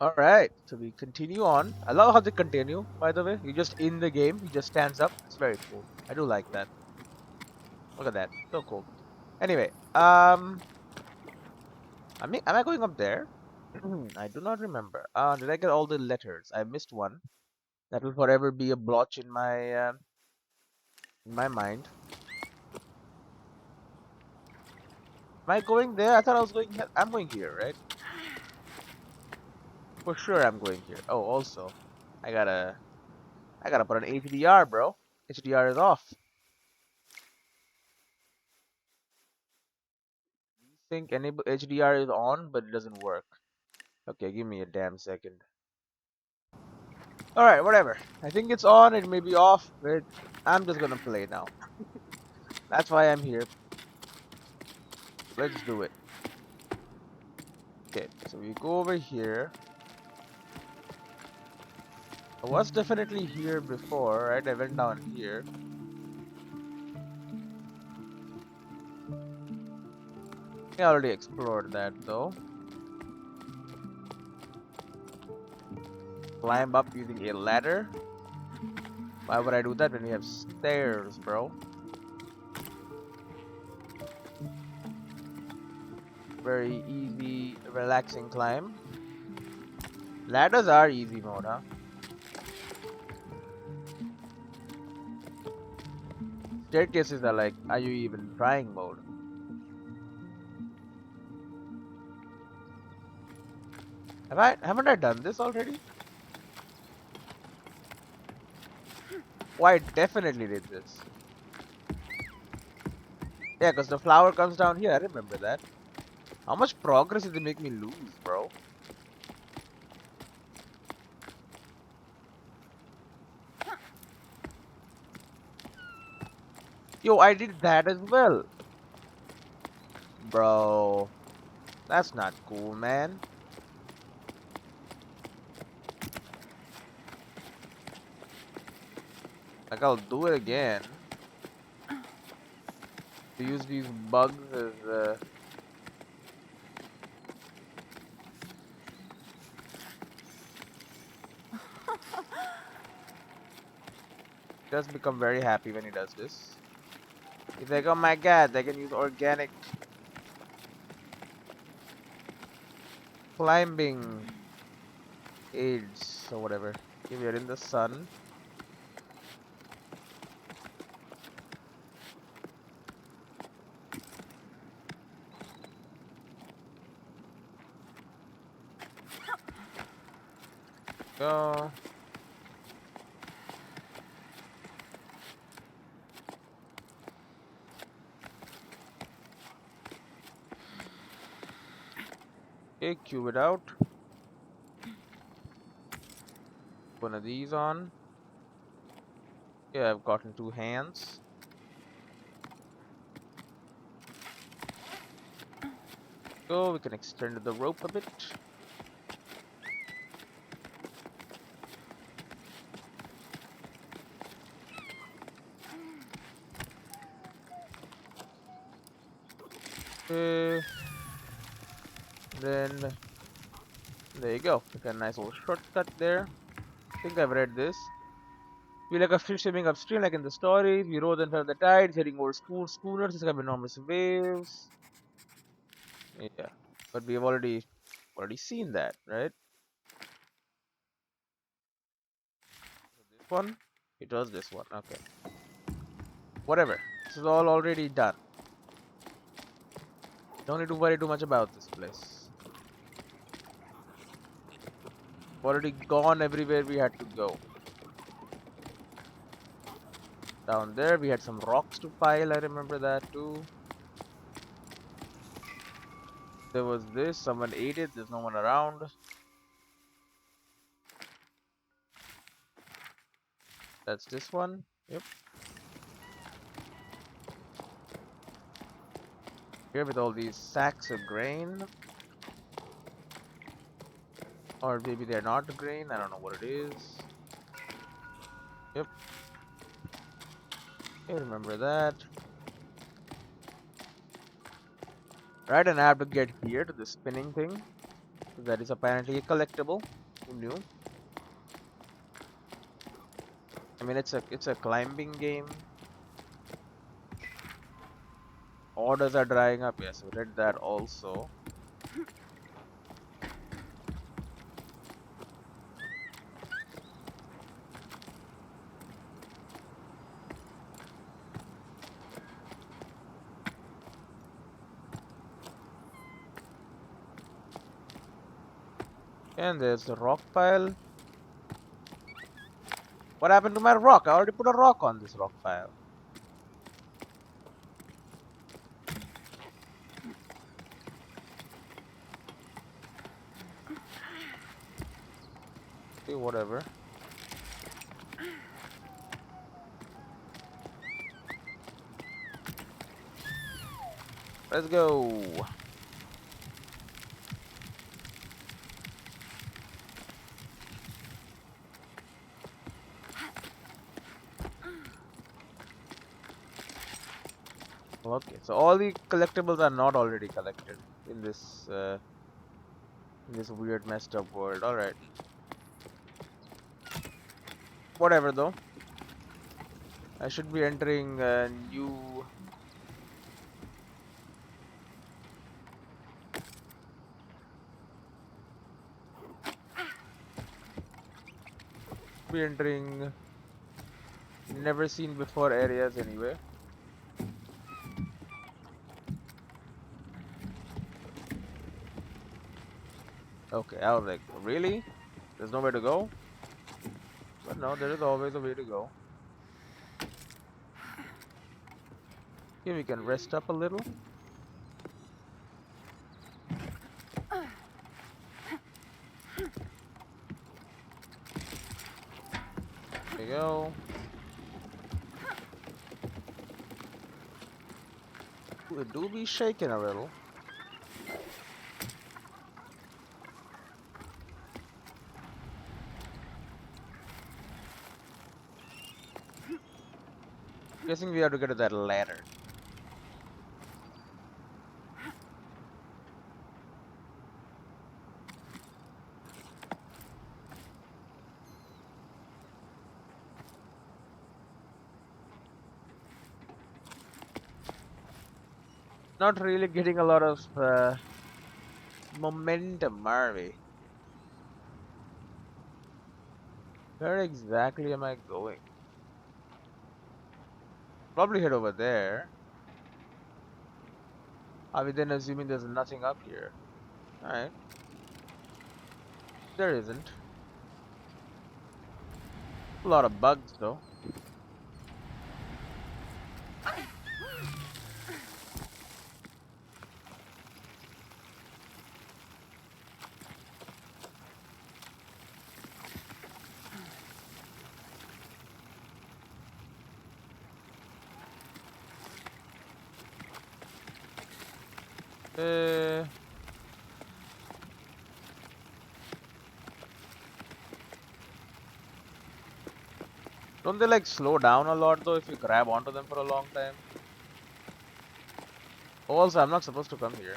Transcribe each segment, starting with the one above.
Alright, so we continue on. I love how they continue, by the way. You just in the game, he just stands up. It's very cool. I do like that. Look at that. So cool. Anyway, am I going up there? I do not remember. Did I get all the letters? I missed one. That will forever be a blotch in my mind. Am I going there? I thought I was going here. I'm going here, right? For sure I'm going here. Oh, also, I gotta I gotta put an HDR, bro. HDR is off. Think enable HDR is on, but it doesn't work. Okay, give me a damn second. Alright, whatever. I think it's on, it may be off, but I'm just gonna play now. That's why I'm here. Let's do it. Okay, so we go over here. I was definitely here before, right? I went down here. I already explored that though. Climb up using a ladder. Why would I do that when we have stairs, bro? Very easy, relaxing climb. Ladders are easy mode, huh? Staircases are like, are you even trying mode? Haven't I done this already? Oh, I definitely did this. Yeah, because the flower comes down here. I remember that. How much progress did they make me lose, bro? Yo, I did that as well. Bro, that's not cool, man. Like, I'll do it again. To use these bugs as, does become very happy when he does this. He's like, oh my god, they can use organic climbing aids or whatever. If you're in the sun. Go. Okay, cube it out. One of these on. Yeah, I've gotten two hands. Go, we can extend the rope a bit. Okay. Then there you go. Like a nice little shortcut there. I think I've read this. We like a fish swimming upstream, like in the stories. We rose and fell the tides, heading over schooners. It's have enormous waves. Yeah, but we have already seen that, right? This one. It was this one. Okay. Whatever. This is all already done. Don't need to worry too much about this place. Already gone everywhere we had to go. Down there we had some rocks to pile. I remember that too. There was this. Someone ate it. There's no one around. That's this one. Yep. Here with all these sacks of grain. Or maybe they're not grain. I don't know what it is. Yep. Okay, remember that. Right, and I have to get here to the spinning thing. That is apparently a collectible. Who knew? I mean, it's a climbing game. Orders are drying up. Yes, we read that also. And there's the rock pile. What happened to my rock? I already put a rock on this rock pile. Okay, whatever. Let's go. Okay, so all the collectibles are not already collected in this weird messed up world. All right. Whatever though. I should be entering a new. Be entering never seen before areas anyway. Okay, I was like, really? There's nowhere to go? But no, there is always a way to go. Here we can rest up a little. There you go. Ooh, it do be shaking a little. Guessing we have to get to that ladder. Not really getting a lot of momentum, are we? Where exactly am I going? Probably head over there. Are we then assuming there's nothing up here? Alright. There isn't. A lot of bugs though. Uh, don't they like slow down a lot though if you grab onto them for a long time? Also, I'm not supposed to come here.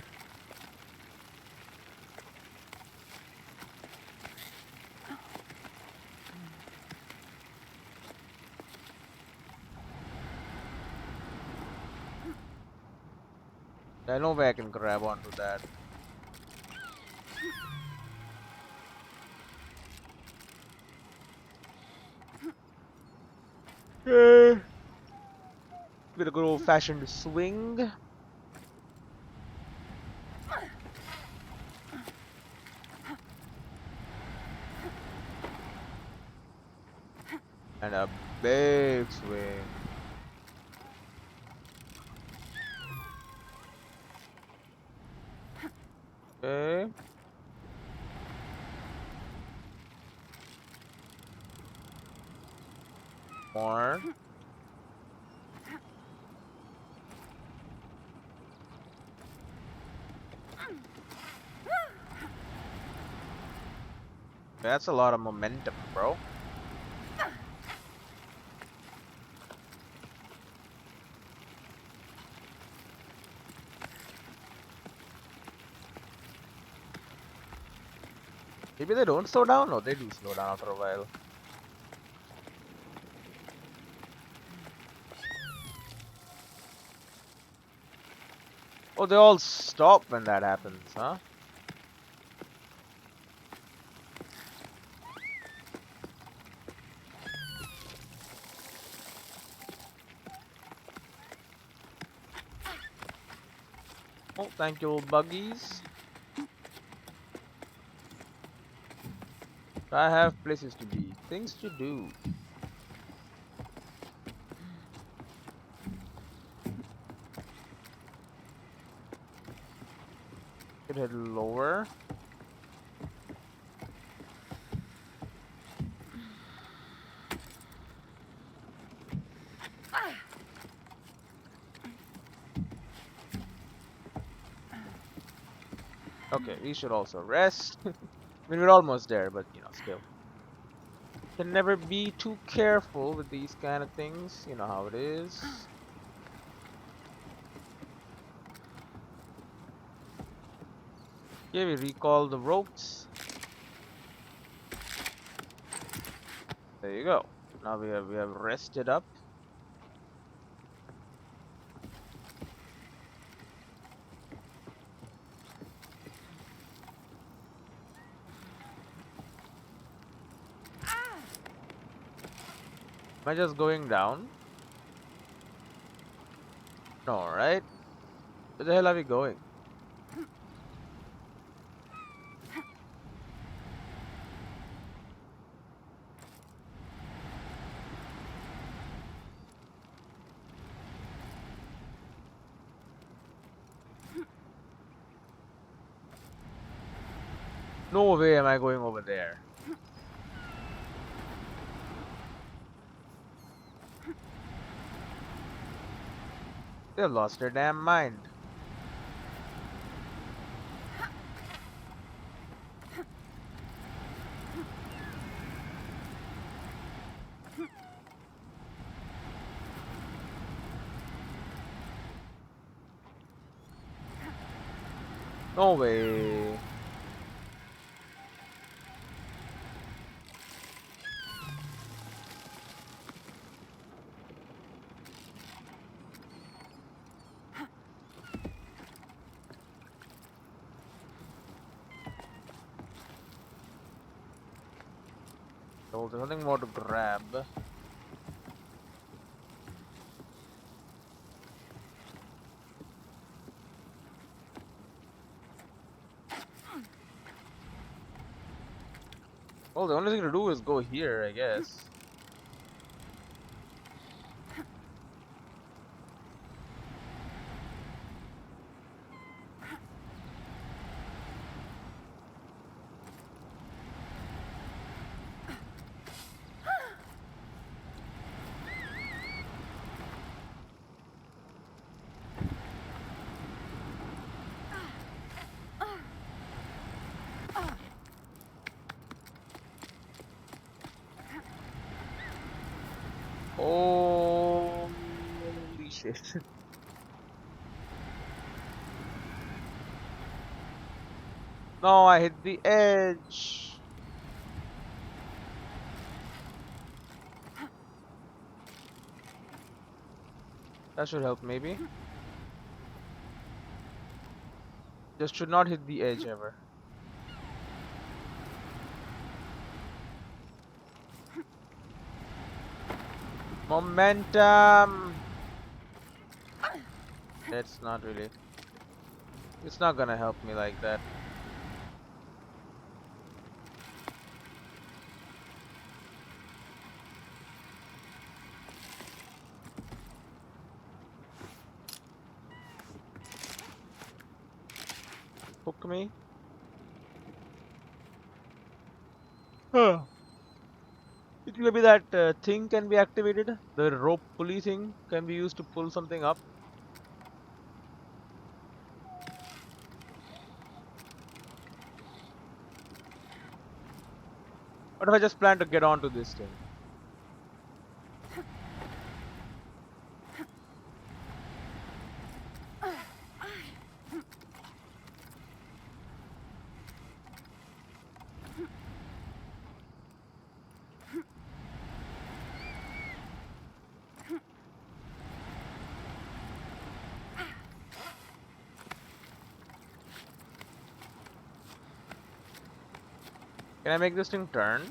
I know where I can grab onto that. With a good old fashioned swing. And a big swing. Okay. More. That's a lot of momentum, bro. Maybe they don't slow down? No, they do slow down after a while. Oh, they all stop when that happens, huh? Oh, thank you, buggies. I have places to be, things to do. Could head lower. Okay, we should also rest. I mean, we're almost there, but you know, still. Can never be too careful with these kind of things. You know how it is. Okay, we recall the ropes. There you go. Now we have rested up. Am I just going down? No, right? Where the hell are we going? No way am I going over there. They've lost their damn mind. No way. So there's nothing more to grab. Well, the only thing to do is go here, I guess. Holy shit. No, I hit the edge. That should help, maybe. Just should not hit the edge ever. Momentum! It's not really. It's not gonna help me like that. Hook me. Huh. It maybe that thing can be activated. The rope pulley thing can be used to pull something up. What if I just plan to get onto this thing? Can I make this thing turn?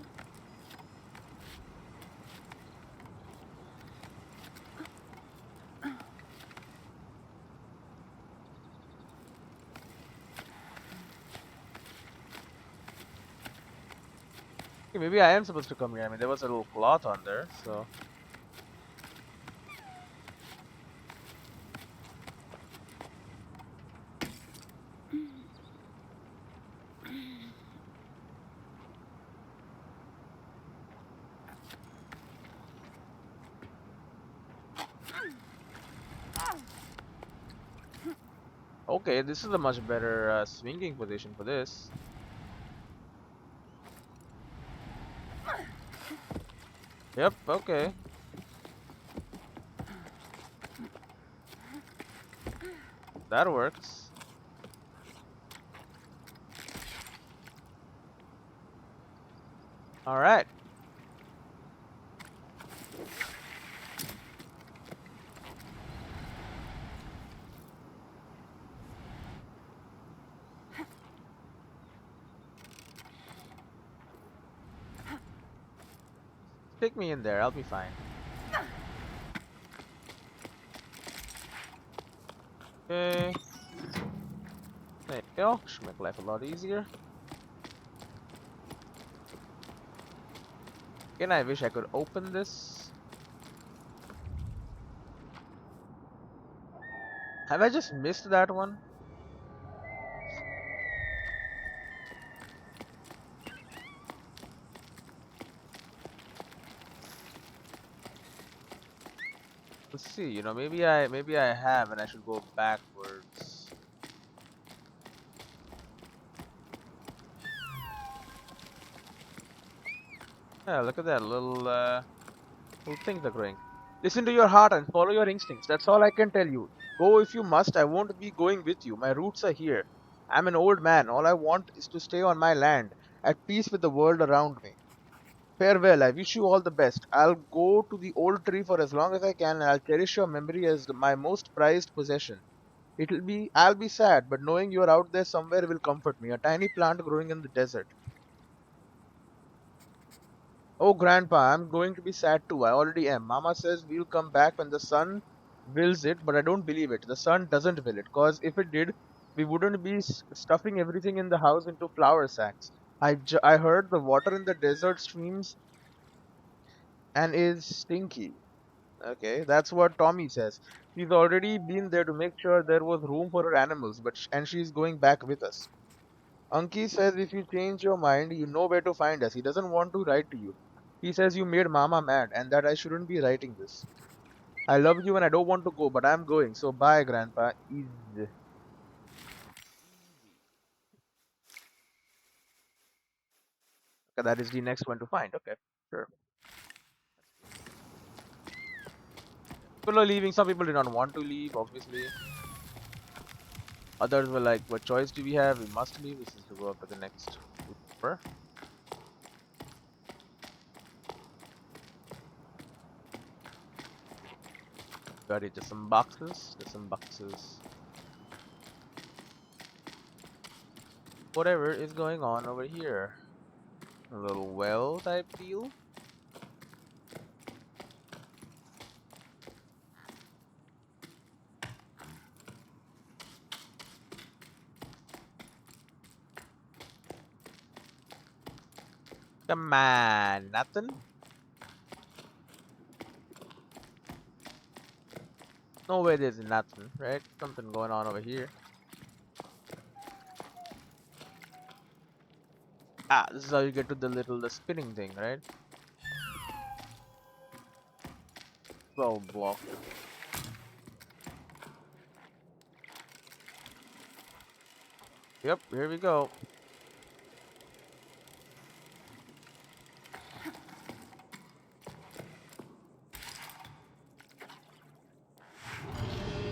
Okay, maybe I am supposed to come here. I mean, there was a little cloth on there, so. Okay, this is a much better swinging position for this. Yep, okay. That works. Alright. Take me in there, I'll be fine. Okay. There you go. Should make life a lot easier. Again, I wish I could open this. Have I just missed that one? Let's see, you know, maybe I have and I should go backwards. Yeah, look at that little things are growing. Listen to your heart and follow your instincts. That's all I can tell you. Go if you must. I won't be going with you. My roots are here. I'm an old man. All I want is to stay on my land, at peace with the world around me. Farewell. I wish you all the best. I'll go to the old tree for as long as I can, and I'll cherish your memory as my most prized possession. I'll be sad, but knowing you're out there somewhere will comfort me. A tiny plant growing in the desert. Oh, Grandpa, I'm going to be sad too. I already am. Mama says we'll come back when the sun wills it, but I don't believe it. The sun doesn't will it, cause if it did, we wouldn't be stuffing everything in the house into flour sacks. I heard the water in the desert streams and is stinky. Okay, that's what Tommy says. She's already been there to make sure there was room for her animals, and she's going back with us. Anki says if you change your mind, you know where to find us. He doesn't want to write to you. He says you made Mama mad and that I shouldn't be writing this. I love you and I don't want to go, but I'm going. So bye, Grandpa. Easy. Okay, that is the next one to find. Okay, sure. People are leaving. Some people did not want to leave, obviously. Others were like, what choice do we have? We must leave. This is to go up to the next floor. Got it. Just some boxes. Just some boxes. Whatever is going on over here. A little well type deal. Come on, nothing? No way there's nothing, right? Something going on over here. Ah, this is how you get to the spinning thing, right? Well blocked. Yep, here we go.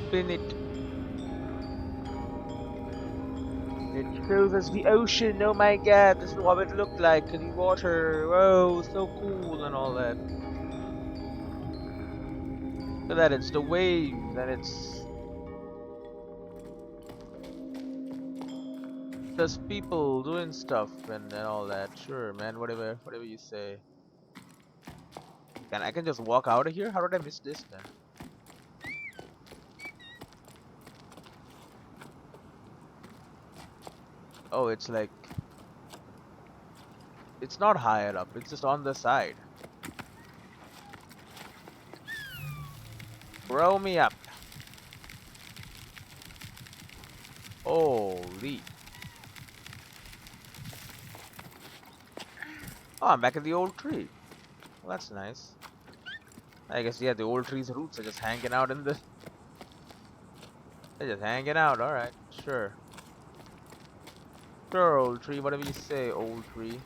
Spin it. It shows us the ocean. Oh my god, this is what it looked like. The water. Whoa, so cool and all that. Look at that, it's the waves and it's There's people doing stuff and all that. Sure, man. Whatever you say. I can just walk out of here? How did I miss this then? Oh, it's like it's not higher up. It's just on the side. Throw me up. Holy. Oh, I'm back at the old tree. Well, that's nice. I guess yeah, the old tree's roots are just hanging out in the. They're just hanging out. All right, sure, sure, old tree. Whatever you say, old tree.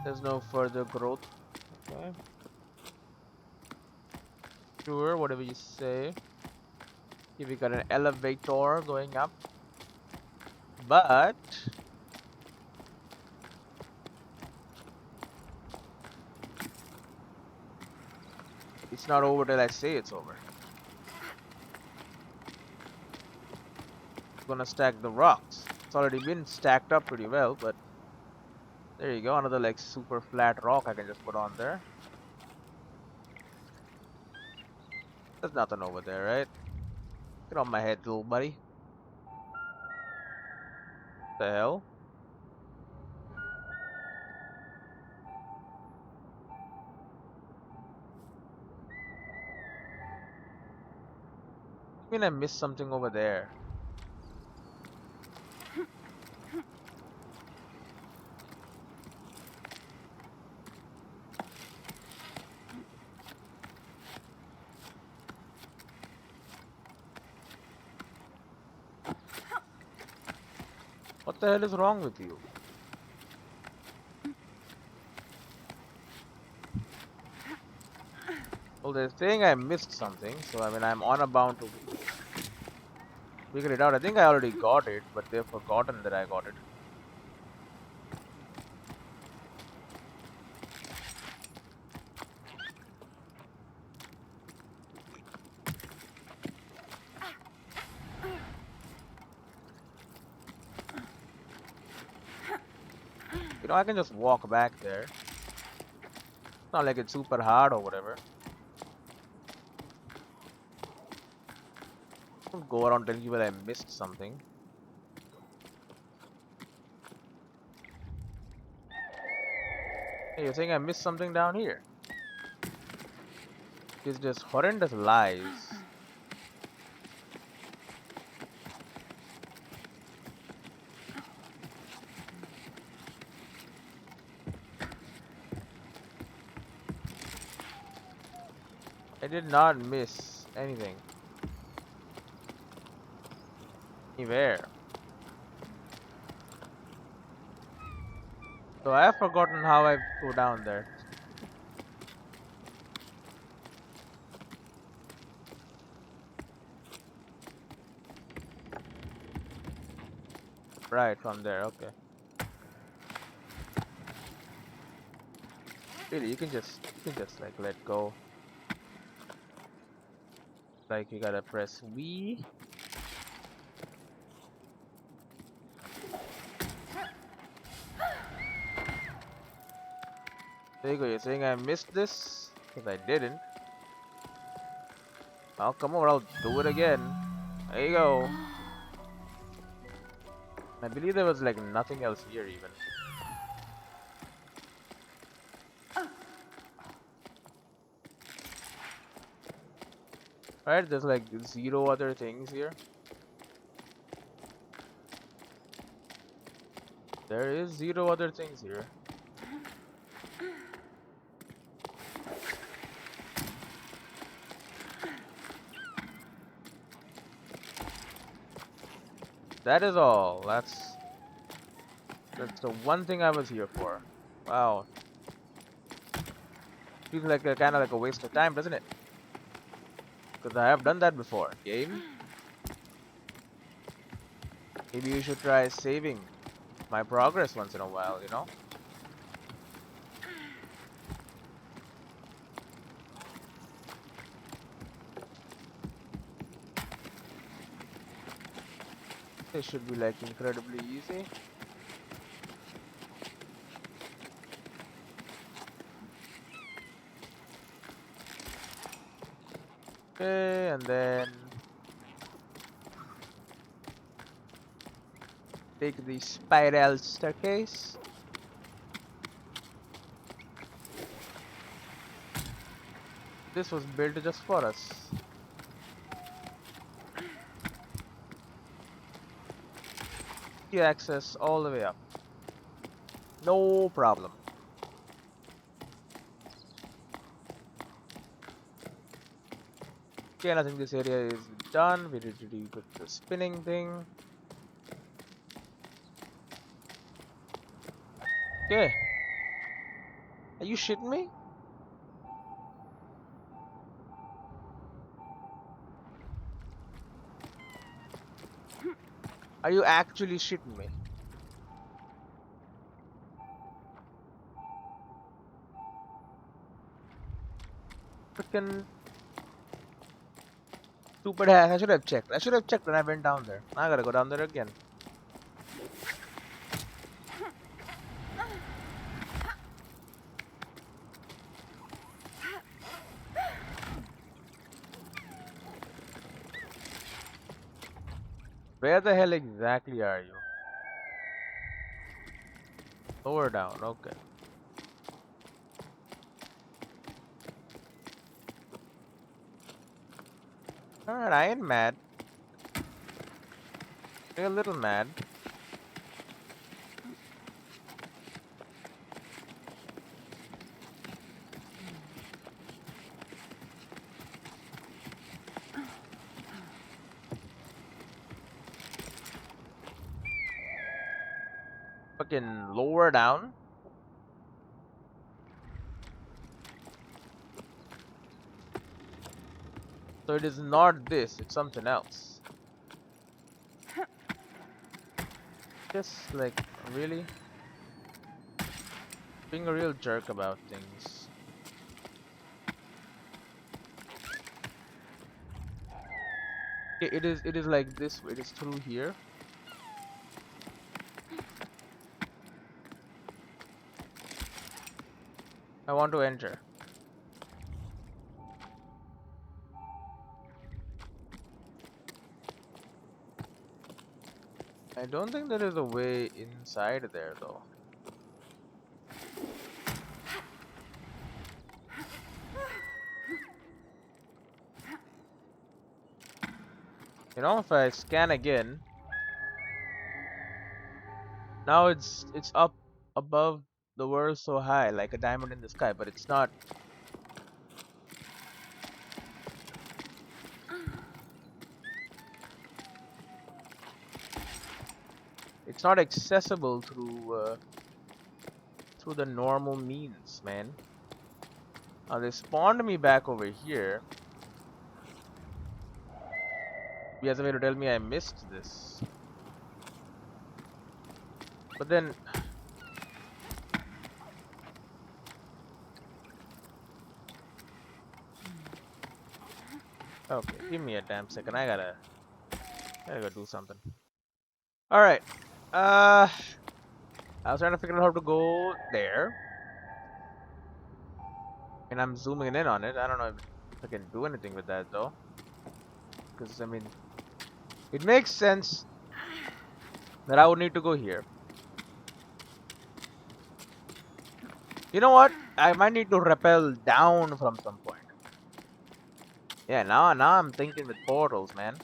There's no further growth. Okay, sure, whatever you say. Here we got an elevator going up, but it's not over till I say it's over. I'm gonna stack the rocks. It's already been stacked up pretty well, but there you go. Another like super flat rock I can just put on there. There's nothing over there, right? Get on my head, little buddy. The hell? I mean, I missed something over there. What the hell is wrong with you? Well, they're saying I missed something, so I mean, I'm on a bound to figure it out. I think I already got it, but they've forgotten that I got it. You know, I can just walk back there. It's not like it's super hard or whatever. Don't go around telling people I missed something. Hey, you're saying I missed something down here? It's just horrendous lies. I did not miss anything. Anywhere. So I have forgotten how I go down there. Right, from there, okay. Really, you can just like let go. Like you gotta press V. There you go, you're saying I missed this? Because I didn't. Oh, come over, I'll do it again. There you go. I believe there was like nothing else here even. Right, there's like zero other things here. There is zero other things here. That is all. That's the one thing I was here for. Wow. Feels like a kind of like a waste of time, doesn't it? Because I have done that before. Game? Maybe you should try saving my progress once in a while, you know? This should be like incredibly easy. Okay, and then take the spiral staircase. This was built just for us. Key access all the way up. No problem. Okay, and I think this area is done. We need to do with the spinning thing. Okay. Are you shitting me? Are you actually shitting me? Freaking stupid ass. I should have checked. I should have checked when I went down there. Now I gotta go down there again. Where the hell exactly are you? Lower down, okay. Alright, I ain't mad. You're a little mad. Fucking lower down. So it is not this, it's something else. Just like, really? Being a real jerk about things. It is like this, it is through here. I want to enter. I don't think there is a way inside there though. You know, if I scan again, now it's up above the world so high, like a diamond in the sky, but it's not. It's not accessible through the normal means, man. Now they spawned me back over here. He has a way to tell me I missed this. But then okay, give me a damn second. I gotta go do something. Alright. I was trying to figure out how to go there. And I'm zooming in on it. I don't know if I can do anything with that though. Because I mean it makes sense that I would need to go here. You know what? I might need to rappel down from some point. Yeah, now I'm thinking with portals, man.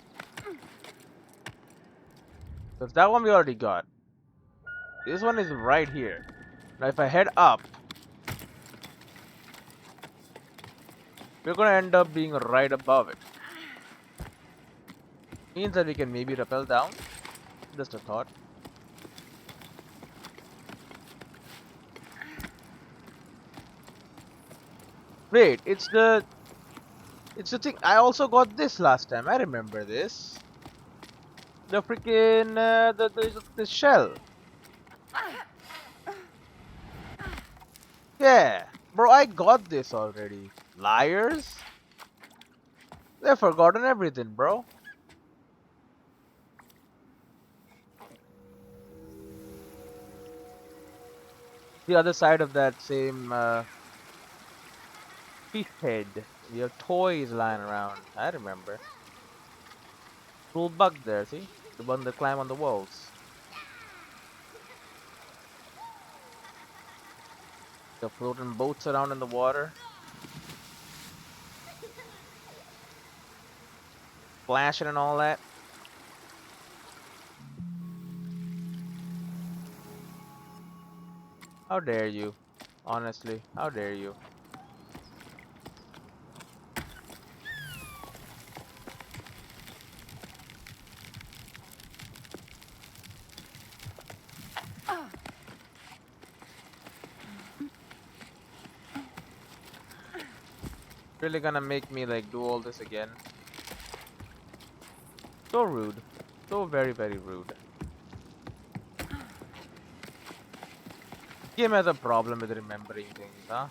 Because that one we already got. This one is right here. Now if I head up, we're gonna end up being right above it. Means that we can maybe rappel down. Just a thought. Wait, it's the thing. I also got this last time. I remember this. The freaking the shell. Yeah, bro, I got this already. Liars. They've forgotten everything, bro. The other side of that same fish head. We have toys lying around. I remember. Little bug there, see? The one that climb on the walls. The floating boats around in the water. Splashing and all that. How dare you? Honestly, how dare you? Really gonna make me like do all this again? So rude. So very, very rude. Game has a problem with remembering things, huh?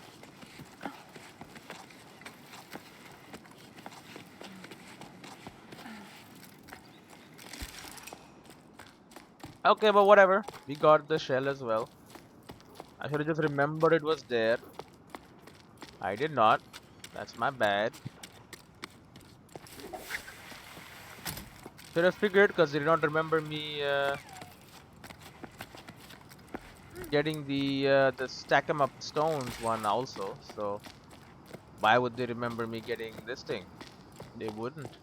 Okay, but whatever. We got the shell as well. I should have just remembered it was there. I did not. That's my bad. Should have figured because they did not remember me getting the stack 'em up stones one also. So why would they remember me getting this thing? They wouldn't.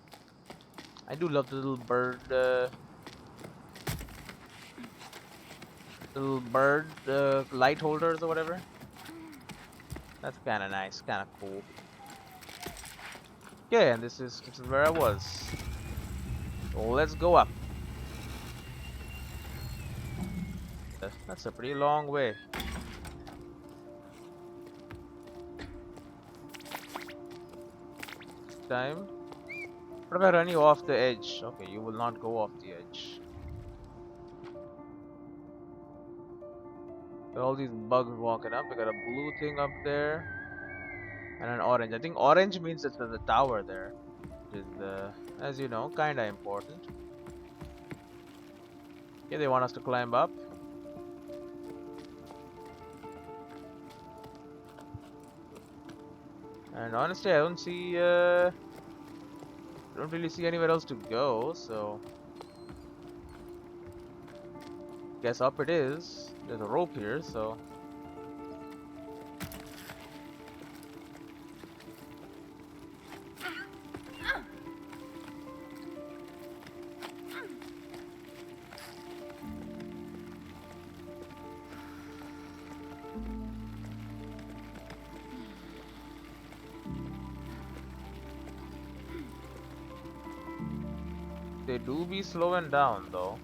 I do love the little bird light holders or whatever. That's kind of nice, kind of cool. Okay, and this is where I was. So let's go up. That's a pretty long way. Time. What if I run you off the edge? Okay, you will not go off the edge. There are all these bugs walking up. We got a blue thing up there and an orange. I think orange means it's there's a tower there, which is, as you know, kinda important. Okay, they want us to climb up. And honestly, I don't really see anywhere else to go, so guess up it is. There's a rope here, so they do be slowing down though.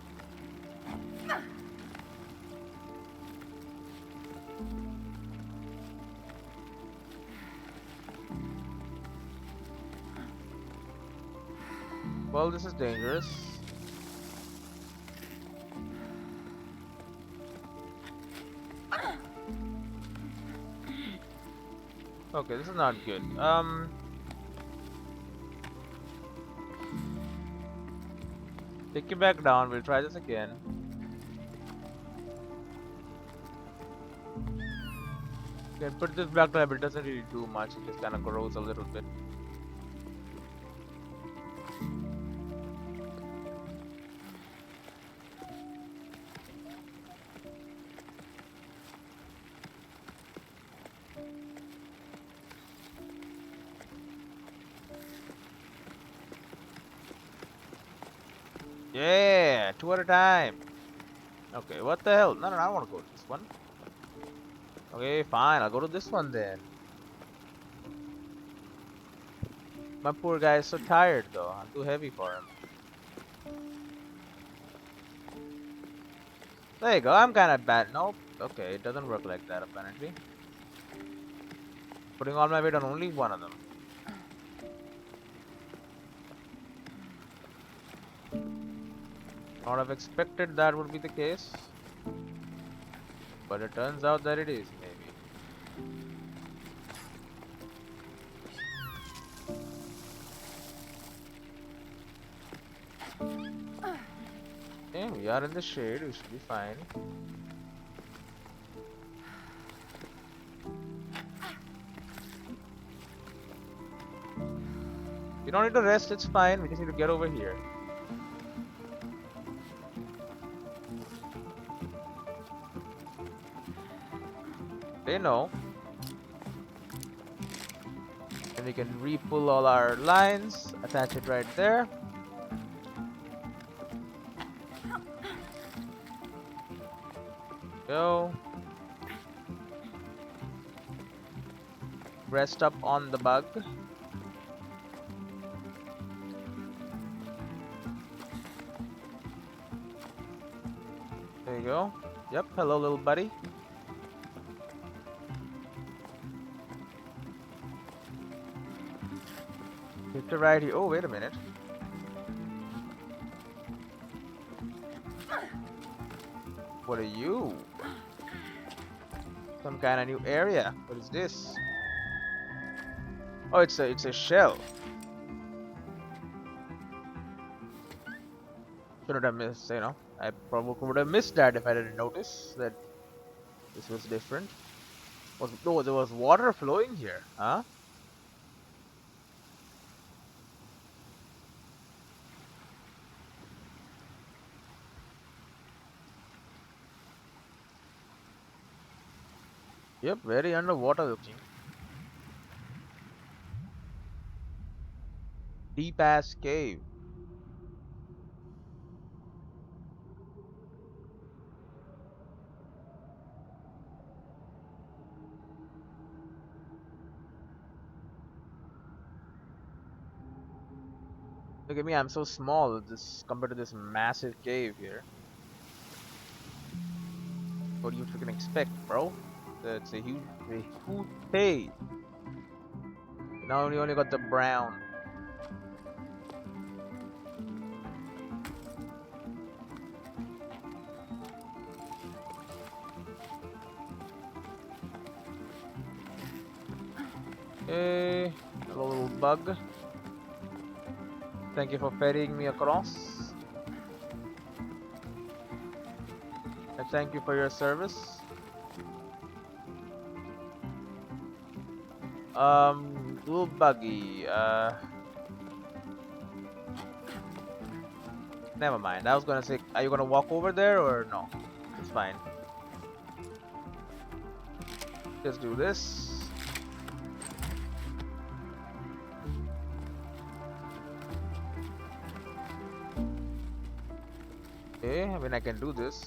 Well, this is dangerous. Okay, this is not good. Take it back down. We'll try this again. Can put this back down, but it doesn't really do much. It just kind of grows a little bit. Yeah, two at a time. Okay, what the hell? No, I don't want to go to this one. Okay, fine. I'll go to this one then. My poor guy is so tired though. I'm too heavy for him. There you go. I'm kind of bad. Nope. Okay, it doesn't work like that apparently. Putting all my weight on only one of them. Not have expected that would be the case. But it turns out that it is, maybe. Okay, we are in the shade, we should be fine. You don't need to rest, it's fine. We just need to get over here. They know. And we can re-pull all our lines, attach it right there. Go. Rest up on the bug. There you go. Yep, hello little buddy. Hit the right here. Oh, wait a minute. What are you? Some kind of new area. What is this? Oh, it's a shell. Shouldn't have missed, you know. I probably would have missed that if I didn't notice that this was different. No, there was water flowing here, huh? Yep, very underwater looking. Deep ass cave. Look at me, I'm so small this compared to this massive cave here. What do you freaking expect, bro? It's a huge cave. Now we only got the brown. Hey, hello little bug. Thank you for ferrying me across. And thank you for your service. Little buggy. Never mind. I was gonna say, are you gonna walk over there or no? It's fine. Just do this. Okay, I mean I can do this.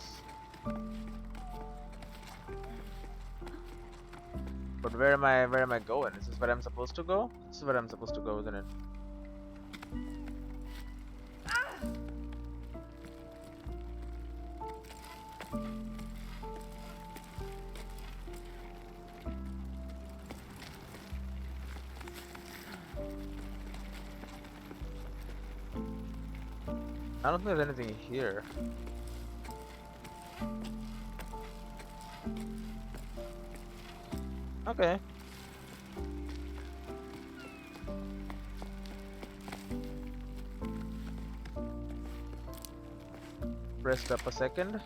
But where am I going? Is this where I'm supposed to go? This is where I'm supposed to go, isn't it? I don't think there's anything here. Okay. Rest up a second.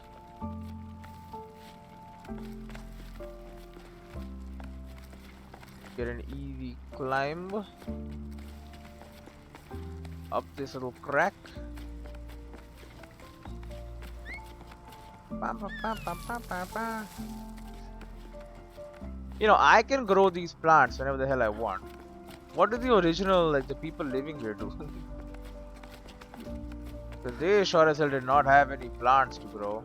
Get an easy climb up this little crack. You know, I can grow these plants whenever the hell I want. What do the original, like the people living here do? Because they sure as hell did not have any plants to grow.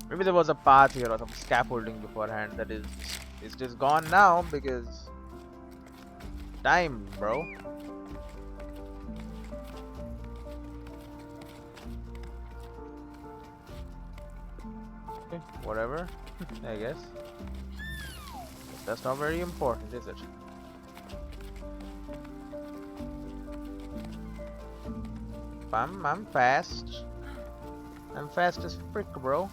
Maybe there was a path here or some scaffolding beforehand that is just gone now because time, bro. Okay, whatever, I guess. That's not very important, is it? I'm fast. I'm fast as frick, bro.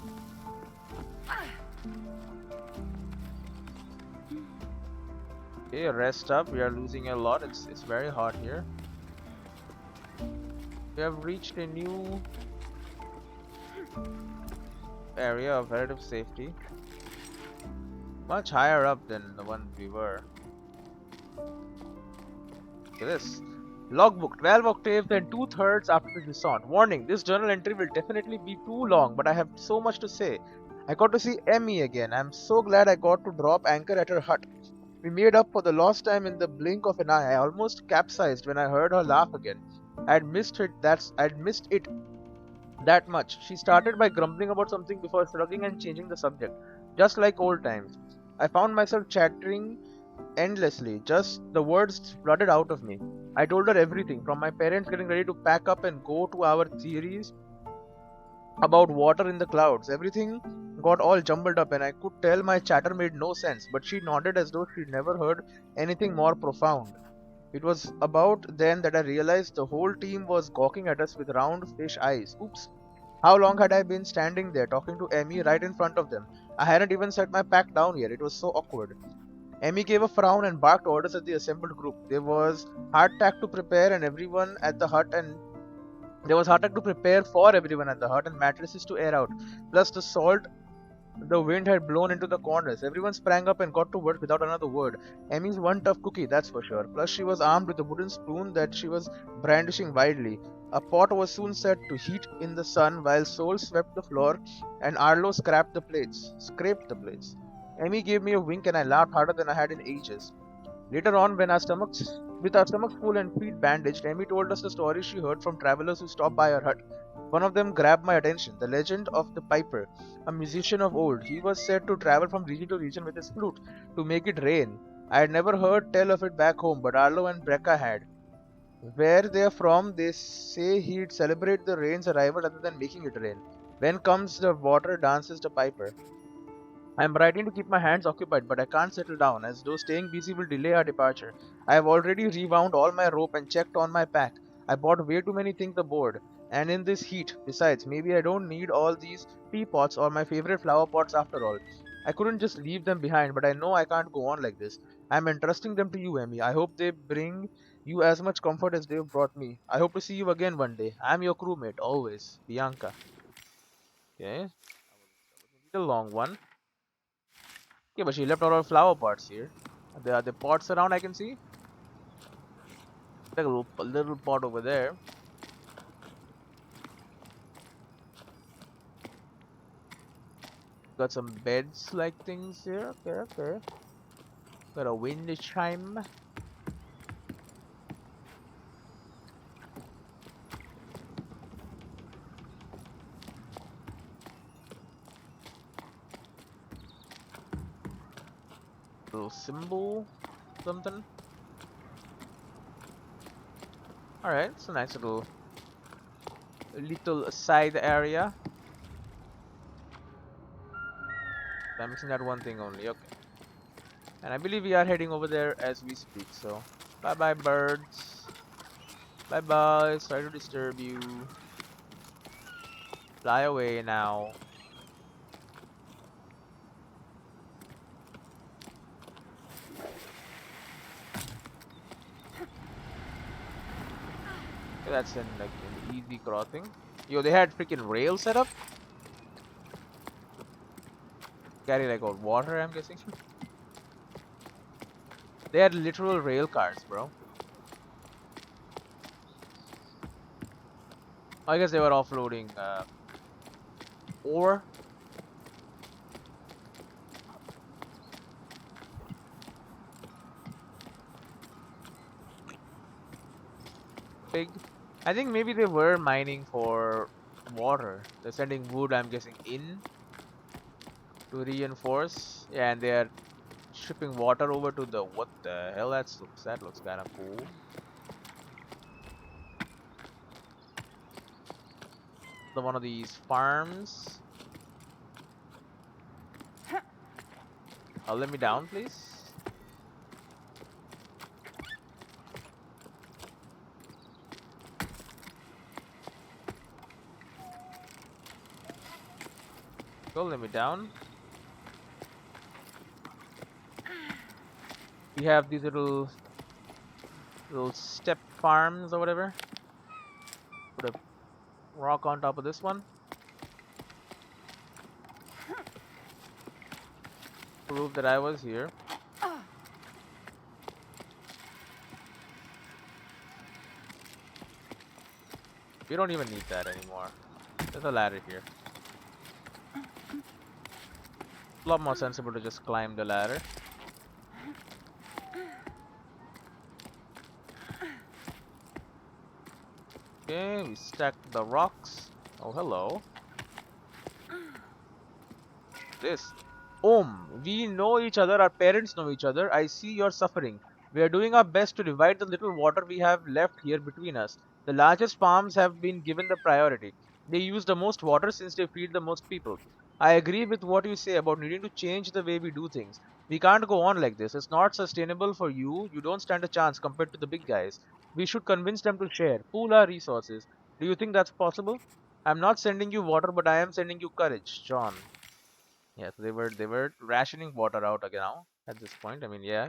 Okay, rest up. We are losing a lot. It's very hot here. We have reached a new area of relative safety. Much higher up than the one we were. Look at this. Logbook 12 octaves and 2/3 after the Jusant. Warning, this journal entry will definitely be too long, but I have so much to say. I got to see Emmy again. I'm so glad I got to drop anchor at her hut. We made up for the lost time in the blink of an eye. I almost capsized when I heard her laugh again. I'd missed it that much. She started by grumbling about something before shrugging and changing the subject, just like old times. I found myself chattering endlessly, just the words flooded out of me. I told her everything, from my parents getting ready to pack up and go to our theories about water in the clouds. Everything got all jumbled up, and I could tell my chatter made no sense, but she nodded as though she'd never heard anything more profound. It was about then that I realized the whole team was gawking at us with round fish eyes. Oops. How long had I been standing there talking to Emmy right in front of them? I hadn't even set my pack down yet. It was so awkward. Emmy gave a frown and barked orders at the assembled group. There was hardtack to prepare and everyone at the hut and there was hardtack to prepare for everyone at the hut and mattresses to air out. Plus the salt the wind had blown into the corners. Everyone sprang up and got to work without another word. Emmy's one tough cookie, that's for sure. Plus, she was armed with a wooden spoon that she was brandishing wildly. A pot was soon set to heat in the sun while Sol swept the floor and Arlo scraped the plates. Emmy gave me a wink and I laughed harder than I had in ages. Later on, with our stomachs full and feet bandaged, Emmy told us the stories she heard from travelers who stopped by her hut. One of them grabbed my attention, the legend of the piper, a musician of old. He was said to travel from region to region with his flute to make it rain. I had never heard tell of it back home, but Arlo and Brecca had. Where they're from, they say he'd celebrate the rain's arrival rather than making it rain. When comes the water, dances the piper. I'm writing to keep my hands occupied, but I can't settle down, as though staying busy will delay our departure. I have already rewound all my rope and checked on my pack. I bought way too many things aboard, and in this heat. Besides, maybe I don't need all these teapots or my favorite flower pots after all. I couldn't just leave them behind, but I know I can't go on like this. I'm entrusting them to you, Emmy. I hope they bring you as much comfort as they've brought me. I hope to see you again one day. I'm your crewmate, always. Bianca. Okay, a long one. Yeah, but she left all her flower pots here. There are the pots around I can see. Like a little pot over there. Got some beds like things here. Okay, okay. Got a wind chime. Little symbol. Something. Alright, it's a nice little side area. I'm missing that one thing only. Okay. And I believe we are heading over there as we speak. So, bye bye, birds. Bye bye. Sorry to disturb you. Fly away now. Okay, that's in like an easy crossing. Yo, they had freaking rail set up. Carry like water, I'm guessing. They had literal rail cars, bro. I guess they were offloading ore. Pig. I think maybe they were mining for water. They're sending wood, I'm guessing, in to reinforce. Yeah, and they're shipping water over to the what the hell? That looks kind of cool. The one of these farms. Let me down, please. Go, let me down. We have these little step farms or whatever. Put a rock on top of this one. Prove that I was here. We don't even need that anymore. There's a ladder here. A lot more sensible to just climb the ladder. Okay, we stacked the rocks. Oh, hello. This. We know each other, our parents know each other. I see you're suffering. We are doing our best to divide the little water we have left here between us. The largest farms have been given the priority. They use the most water since they feed the most people. I agree with what you say about needing to change the way we do things. We can't go on like this. It's not sustainable for you. You don't stand a chance compared to the big guys. We should convince them to share, pool our resources. Do you think that's possible? I'm not sending you water, but I am sending you courage, John. Yes, they were rationing water out again now at this point. I mean, yeah,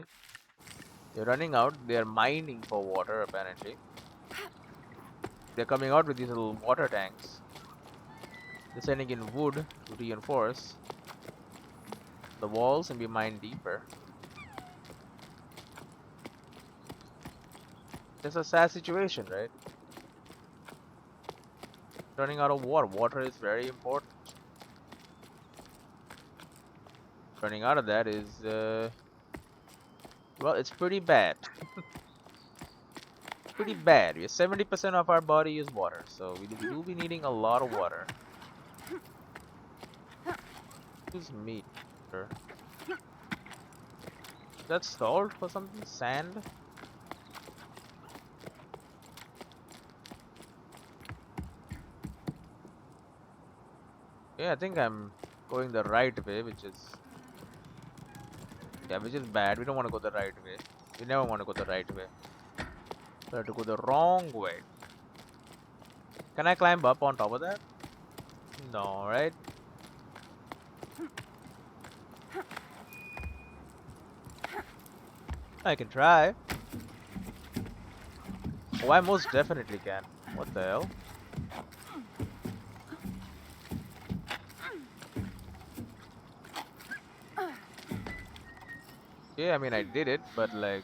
they're running out. They're mining for water apparently. They're coming out with these little water tanks. They're sending in wood to reinforce the walls and be mined deeper. It's a sad situation, right? Running out of water. Water is very important. Running out of that is well, it's pretty bad. Pretty bad. 70% of our body is water, so we do be needing a lot of water. Use meat. Sure. That's salt for something? Sand? Yeah, I think I'm going the right way, which is which is bad. We don't want to go the right way. We never want to go the right way. We have to go the wrong way. Can I climb up on top of that? No, right? I can try. Oh, I most definitely can. What the hell? Yeah, I mean I did it, but like,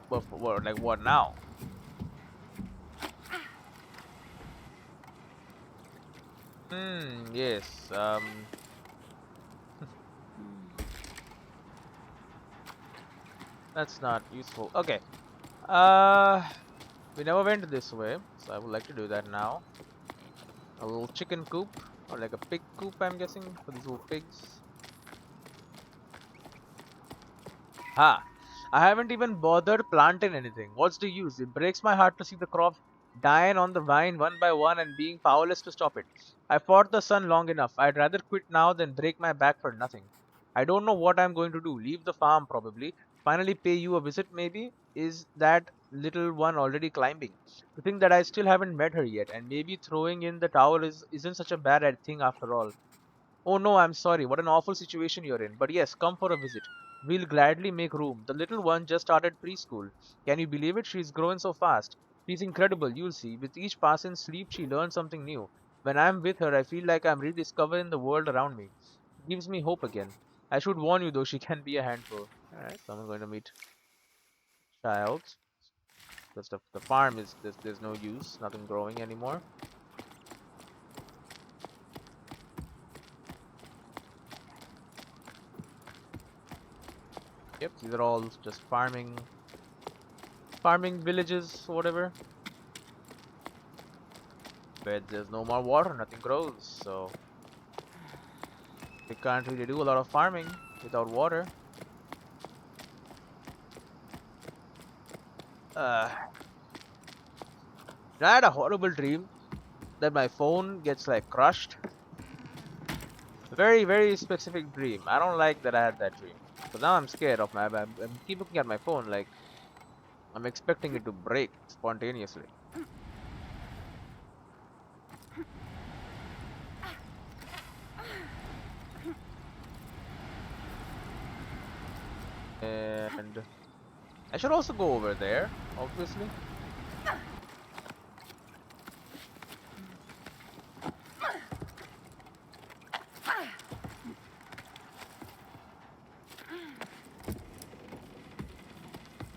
what? Like what now? Yes. That's not useful. Okay. Uh, we never went this way, so I would like to do that now. A little chicken coop, or like a pig coop, I'm guessing, for these little pigs. Ha! I haven't even bothered planting anything. What's the use? It breaks my heart to see the crops dying on the vine one by one and being powerless to stop it. I fought the sun long enough. I'd rather quit now than break my back for nothing. I don't know what I'm going to do. Leave the farm, probably. Finally pay you a visit, maybe? Is that little one already climbing? To think that I still haven't met her yet, and maybe throwing in the towel isn't such a bad thing after all. Oh no, I'm sorry. What an awful situation you're in. But yes, come for a visit. We'll gladly make room. The little one just started preschool. Can you believe it? She's growing so fast. She's incredible, you'll see. With each passing sleep, she learns something new. When I'm with her, I feel like I'm rediscovering the world around me. It gives me hope again. I should warn you, though, she can be a handful. Alright, so I'm going to meet child. Because the farm is, there's no use. Nothing growing anymore. Yep, these are all just farming villages or whatever. But there's no more water, nothing grows, so we can't really do a lot of farming without water. Uh, I had a horrible dream that my phone gets like crushed. Very, very specific dream. I don't like that I had that dream. So now I'm scared of I'm keep looking at my phone like I'm expecting it to break spontaneously. And I should also go over there, obviously.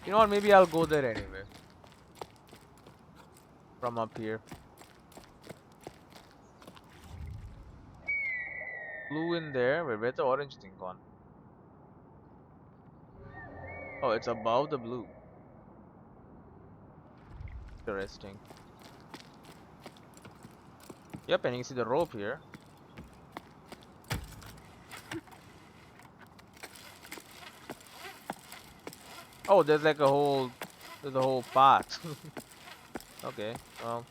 You know what? Maybe I'll go there anyway. from up here. Blue in there. Where's the orange thing gone? Oh, it's above the blue. Interesting. Yep, and you can see the rope here. Oh, there's a whole path. Okay, well,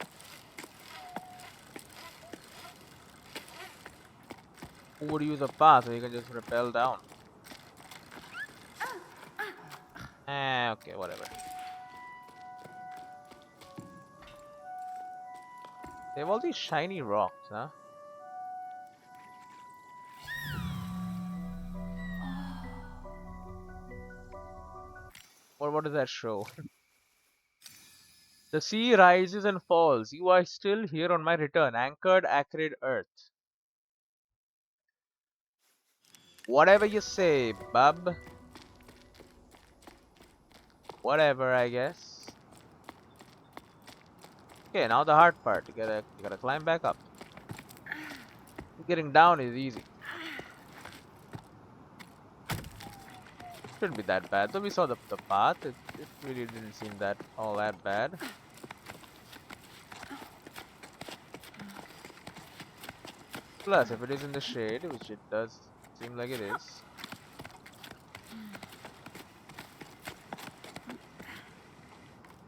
who would use a path so you can just rappel down? Okay, whatever. They have all these shiny rocks, huh? What does that show? The sea rises and falls. You are still here on my return, anchored, acrid earth. Whatever you say, bub. Whatever, I guess. Okay, now the hard part. You gotta climb back up. Getting down is easy. Shouldn't be that bad. Though we saw the path, it really didn't seem that all that bad. Plus, if it is in the shade, which it does seem like it is.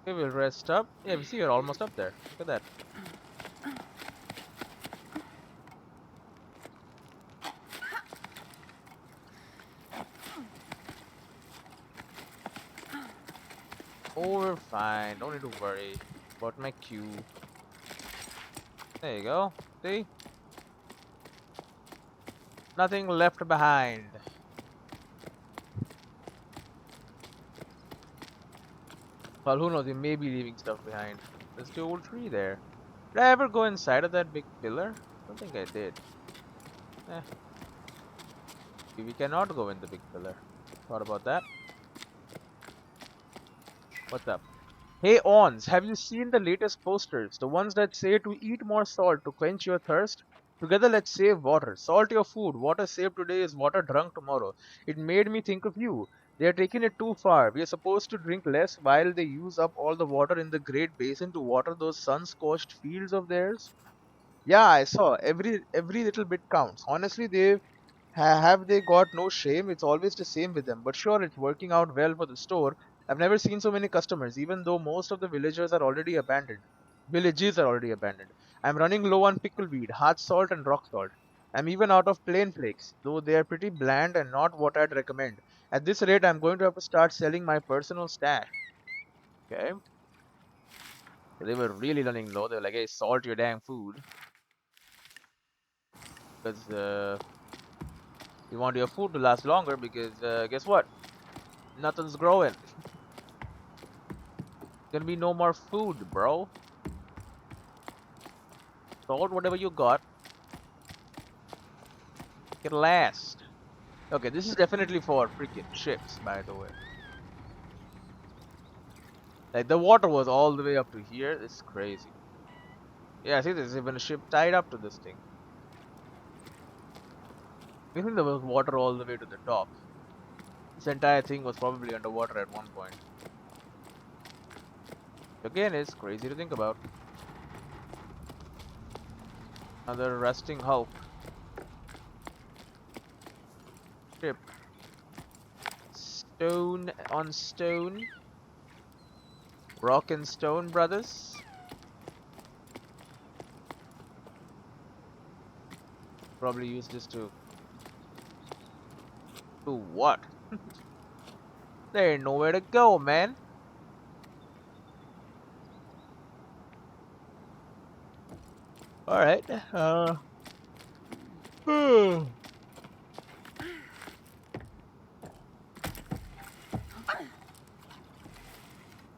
Okay, we'll rest up. Yeah, we see you're almost up there. Look at that. Oh, we're fine. Don't need to worry about my queue. There you go. See? Nothing left behind. Well, who knows? We may be leaving stuff behind. There's the old tree there. Did I ever go inside of that big pillar? I don't think I did. Eh, we cannot go in the big pillar. Thought about that. What's up? Hey Ons, have you seen the latest posters? The ones that say to eat more salt to quench your thirst? Together let's save water. Salt your food. Water saved today is water drunk tomorrow. It made me think of you. They are taking it too far. We are supposed to drink less while they use up all the water in the Great Basin to water those sun-scorched fields of theirs. Yeah, I saw. Every little bit counts. Honestly, have they got no shame? It's always the same with them. But sure, it's working out well for the store. I've never seen so many customers, even though most of the villagers are already abandoned. Villages are already abandoned. I'm running low on pickleweed, hard salt, and rock salt. I'm even out of plain flakes, though they are pretty bland and not what I'd recommend. At this rate, I'm going to have to start selling my personal stash. Okay? So they were really running low. They were like, hey, salt your damn food. Because you want your food to last longer because guess what? Nothing's growing. Gonna be no more food, bro. Salt whatever you got. It last. Okay, this is definitely for freaking ships, by the way. Like the water was all the way up to here. It's crazy. Yeah, see, there's even a ship tied up to this thing. I think there was water all the way to the top. This entire thing was probably underwater at one point. Again, it's crazy to think about. Another rusting hulk ship. Stone on stone. Rock and stone, brothers. Probably use this to do what? There ain't nowhere to go, man. Alright. I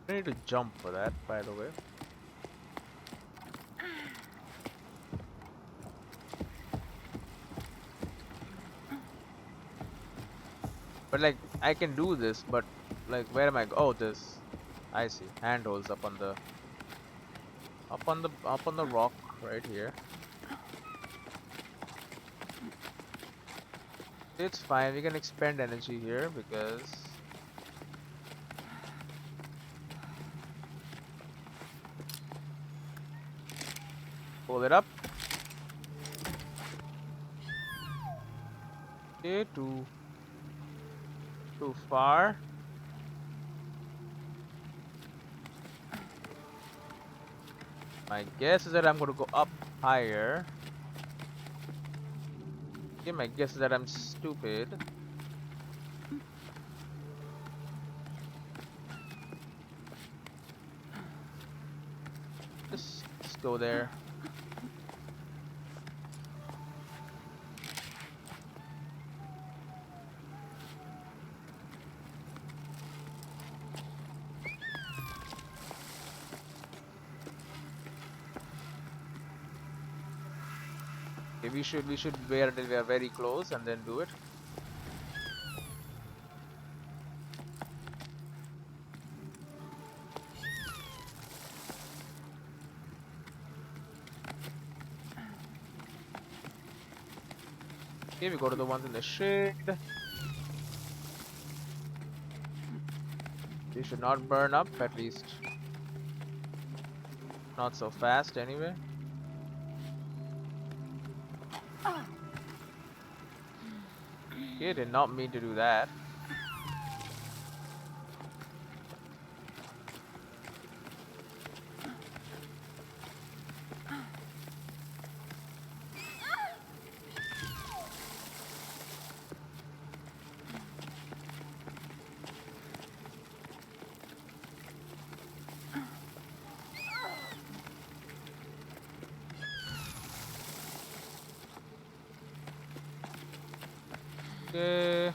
need to jump for that, by the way. But like, I can do this, but like, where am I? Oh, this. I see. Handholds up on the. Up on the rock right here. It's fine. We can expend energy here because pull it up. Okay, too far. My guess is that I'm gonna go up higher. Okay, my guess is that I'm stupid. Just go there. Okay, we should wait until we are very close and then do it. Okay, we go to the ones in the shade. They should not burn up, at least not so fast anyway. Okay, did not mean to do that. Okay.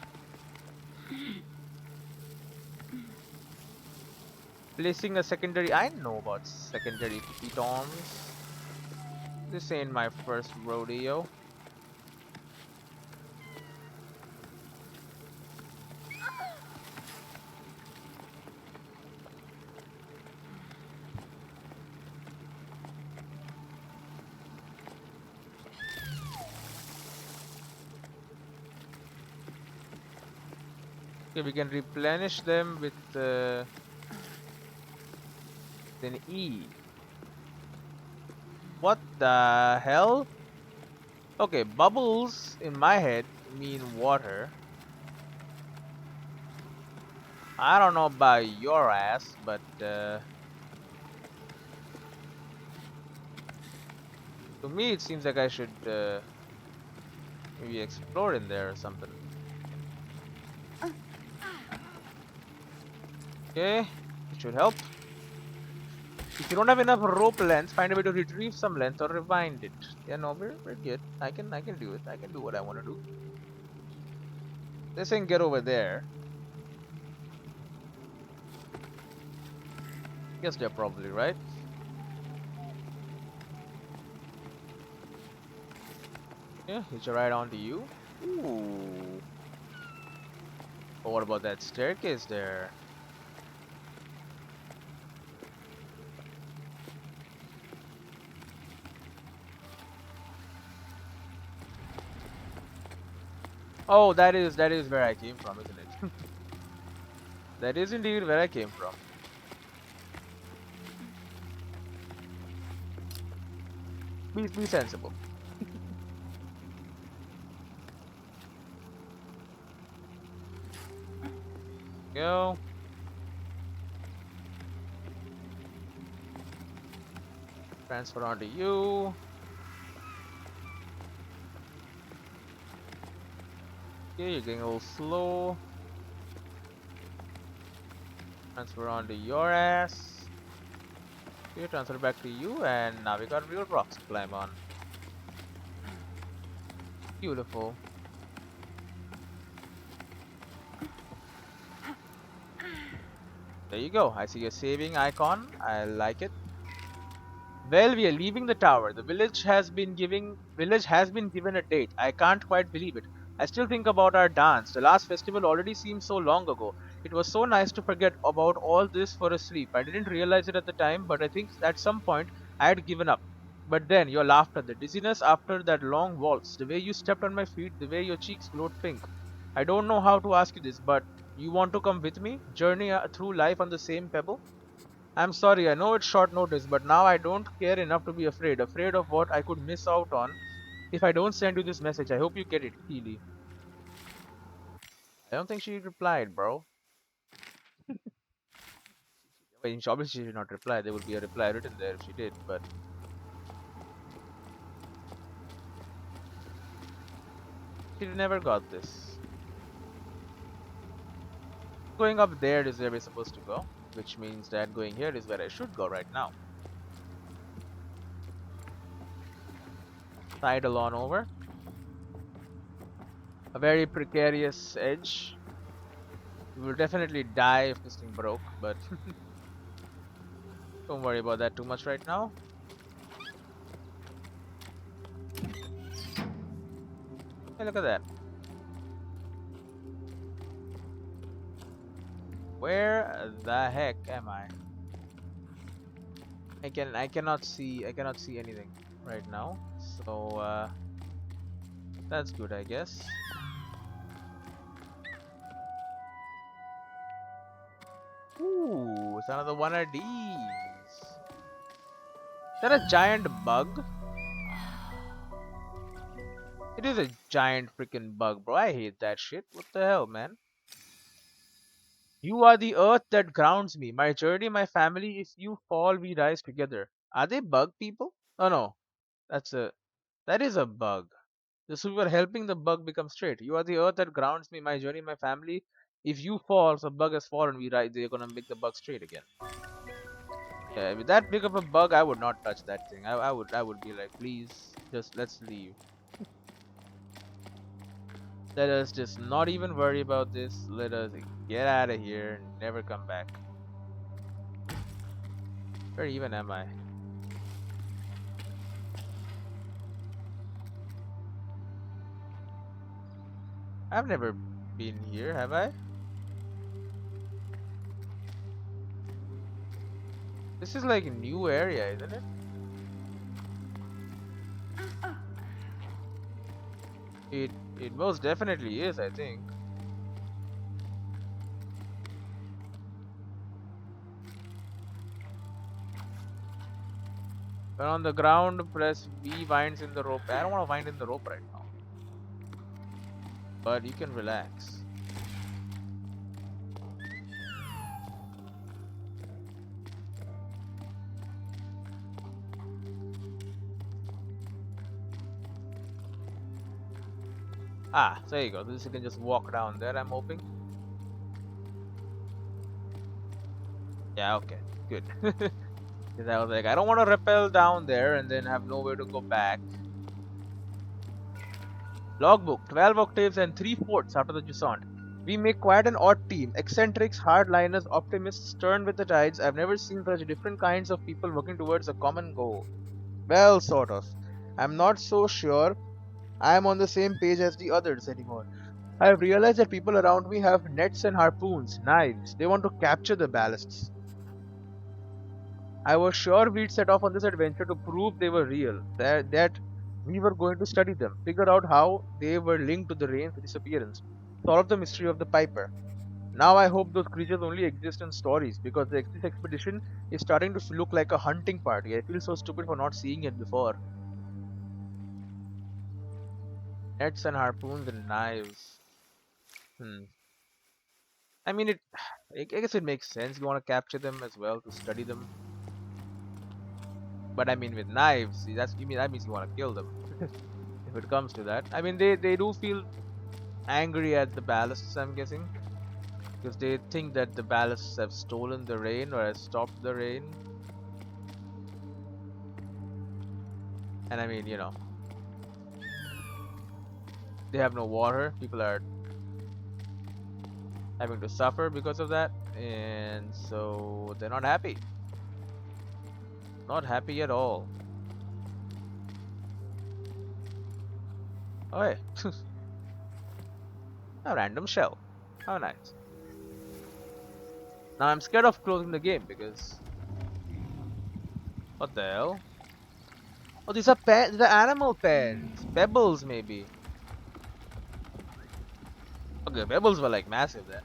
Placing a secondary. I know about secondary biomes. This ain't my first rodeo. Okay, we can replenish them with an E. What the hell? Okay, bubbles in my head mean water. I don't know about your ass, but to me it seems like I should maybe explore in there or something. Okay, it should help. If you don't have enough rope length, find a way to retrieve some length or rewind it. Yeah, no, we're good. I can do it. I can do what I want to do. This thing get over there. Guess they're probably right. Yeah, hitch a ride onto you. Ooh. But what about that staircase there? Oh, that is where I came from, isn't it? That is indeed where I came from. Be sensible. Go. Transfer onto you. Okay, you're getting a little slow. Transfer onto your ass. Okay, transfer back to you, and now we got real rocks to climb on. Beautiful. There you go. I see your saving icon. I like it. Well, we are leaving the tower. The village has been given a date. I can't quite believe it. I still think about our dance. The last festival already seems so long ago. It was so nice to forget about all this for a sleep. I didn't realize it at the time, but I think at some point I had given up. But then your laughter, the dizziness after that long waltz, the way you stepped on my feet, the way your cheeks glowed pink. I don't know how to ask you this, but you want to come with me? Journey through life on the same pebble? I'm sorry, I know it's short notice, but now I don't care enough to be afraid. Afraid of what I could miss out on if I don't send you this message. I hope you get it, Keely. I don't think she replied, bro. I mean, obviously she did not reply. There would be a reply written there if she did, but she never got this. Going up there is where we're supposed to go, which means that going here is where I should go right now. Sidle on over. A very precarious edge. We will definitely die if this thing broke, but don't worry about that too much right now. Hey, look at that. Where the heck am I? I cannot see anything right now. So that's good, I guess. Ooh, it's another one of these. Is that a giant bug? It is a giant freaking bug, bro. I hate that shit. What the hell, man? You are the earth that grounds me. My journey, my family. If you fall, we rise together. Are they bug people? Oh no, that's a that is a bug. So we are helping the bug become straight. You are the earth that grounds me, my journey, my family. If you fall, so bug has fallen, we rise. They're gonna make the bug straight again. Yeah, with that big of a bug, I would not touch that thing. I would be like, please, just let's leave. Let us just not even worry about this. Let us get out of here and never come back. Where even am I? I've never been here, have I? This is like a new area, isn't it? It most definitely is, I think. When on the ground, press V winds in the rope. I don't want to wind in the rope right now. But you can relax. Ah, there you go. This you can just walk down there, I'm hoping. Yeah, okay. Good. Because I was like, I don't want to rappel down there and then have nowhere to go back. Logbook, 12 octaves and 3/4 after the Jusant. We make quite an odd team. Eccentrics, hardliners, optimists, stern with the tides. I've never seen such different kinds of people working towards a common goal. Well, sort of. I'm not so sure I'm on the same page as the others anymore. I've realized that people around me have nets and harpoons, knives. They want to capture the ballasts. I was sure we'd set off on this adventure to prove they were real, that we were going to study them, figure out how they were linked to the rain's disappearance, solve the mystery of the Piper. Now I hope those creatures only exist in stories, because this expedition is starting to look like a hunting party. I feel so stupid for not seeing it before. Nets and harpoons and knives. Hmm. I mean, I guess it makes sense. You want to capture them as well to study them. But I mean, with knives, see, that means you want to kill them. If it comes to that, I mean, they do feel angry at the ballasts. I'm guessing because they think that the ballasts have stolen the rain or have stopped the rain. And I mean, they have no water. People are having to suffer because of that, and so they're not happy. Not happy at all. Oh, hey. A random shell. How nice. Now I'm scared of closing the game because What the hell? Oh, these are these are animal pens. Pebbles, maybe. Okay, pebbles were like massive then.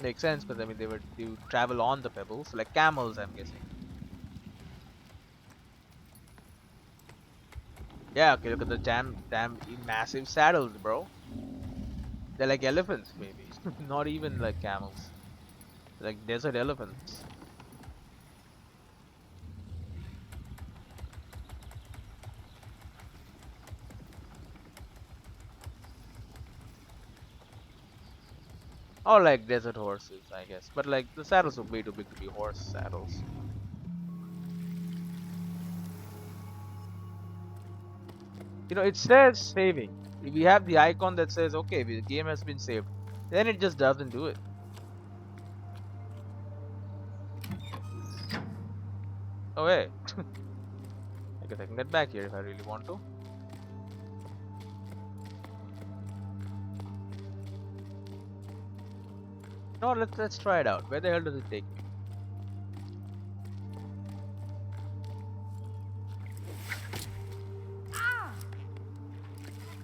Makes sense because I mean they would travel on the pebbles like camels. I'm guessing. Yeah. Okay. Look at the damn massive saddles, bro. They're like elephants, maybe. Not even like camels. Like desert elephants. Or like desert horses, I guess. But like the saddles are way too big to be horse saddles. You know, it says saving. We have the icon that says, okay, the game has been saved. Then it just doesn't do it. Oh, hey. I guess I can get back here if I really want to. No, let's try it out. Where the hell does it take me?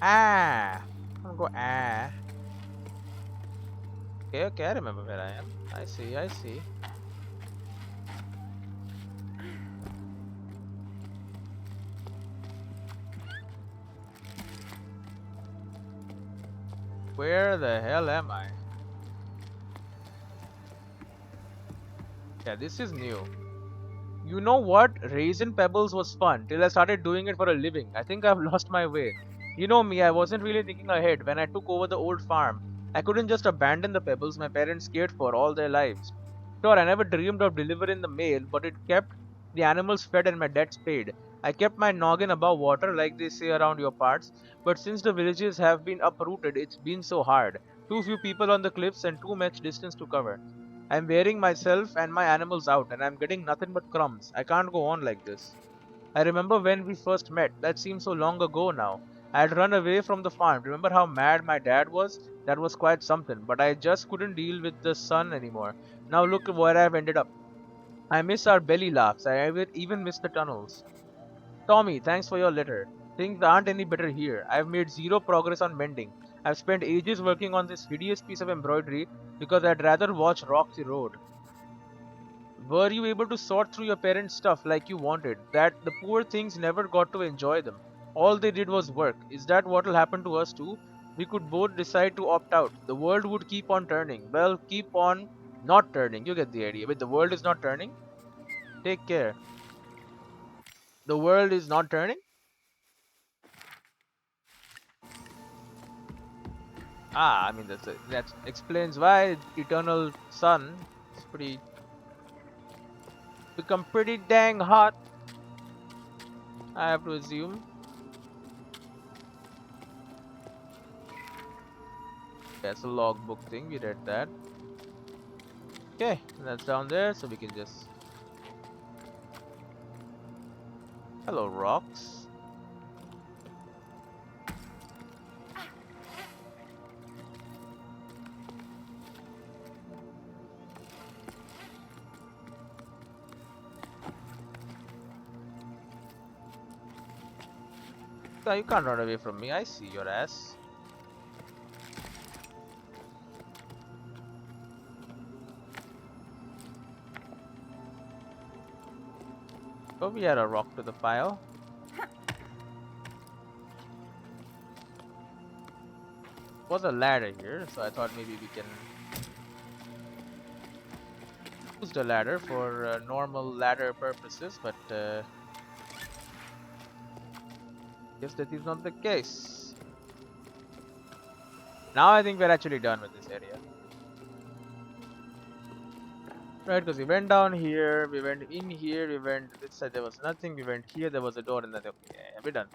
Ah! I'm gonna go ah. Okay, okay, I remember where I am. I see, I see. Where the hell am I? Yeah, this is new. You know what? Raisin Pebbles was fun till I started doing it for a living. I think I've lost my way. You know me, I wasn't really thinking ahead when I took over the old farm. I couldn't just abandon the pebbles my parents cared for all their lives. Sure, I never dreamed of delivering the mail, but it kept the animals fed and my debts paid. I kept my noggin above water, like they say around your parts, but since the villages have been uprooted, it's been so hard. Too few people on the cliffs and too much distance to cover. I'm wearing myself and my animals out, and I'm getting nothing but crumbs. I can't go on like this. I remember when we first met. That seems so long ago now. I had run away from the farm. Remember how mad my dad was? That was quite something, but I just couldn't deal with the sun anymore. Now look where I've ended up. I miss our belly laughs. Even miss the tunnels. Tommy, thanks for your letter. Things aren't any better here. I've made zero progress on mending. I've spent ages working on this hideous piece of embroidery because I'd rather watch rocks erode. Were you able to sort through your parents' stuff like you wanted? That the poor things never got to enjoy them. All they did was work. Is that what'll happen to us too? We could both decide to opt out. The world would keep on turning. Well, keep on not turning. You get the idea. But the world is not turning? Take care. The world is not turning? Ah, I mean that explains why eternal sun is pretty become pretty dang hot, I have to assume. That's a logbook thing, we read that. Okay, that's down there, so we can just... Hello, rocks. No, you can't run away from me, I see your ass. Oh, we had a rock to the pile. Was a ladder here, so I thought maybe we can use the ladder for normal ladder purposes, but guess that is not the case. Now I think we're actually done with this area. Right, because we went down here, we went in here, we went this side, there was nothing, we went here, there was a door, and then okay, yeah, we're done.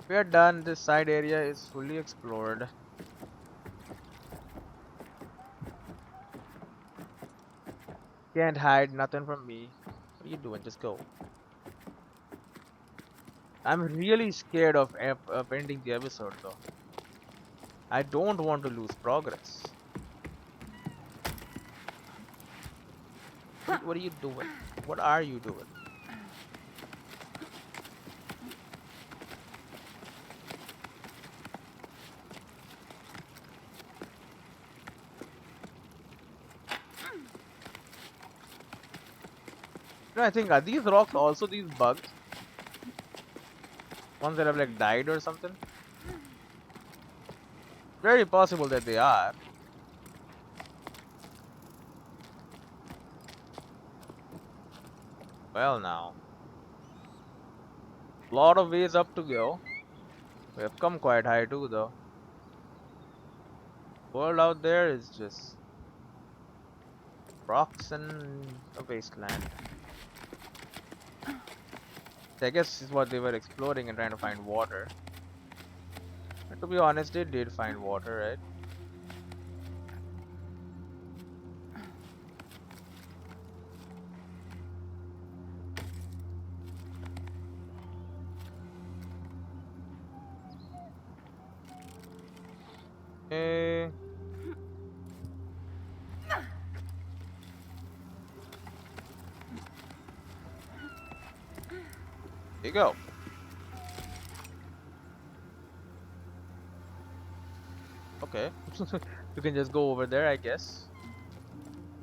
We are done, this side area is fully explored. Can't hide nothing from me. What are you doing? Just go. I'm really scared of ending the episode though. I don't want to lose progress. What are you doing? What are you doing? No, I think are these rocks also these bugs? Ones that have like died or something? Very possible that they are. Well, now. Lot of ways up to go. We have come quite high too, though. World out there is just rocks and a wasteland. I guess is what they were exploring and trying to find water. And to be honest, they did find water, right? There you go. Okay. You can just go over there, I guess.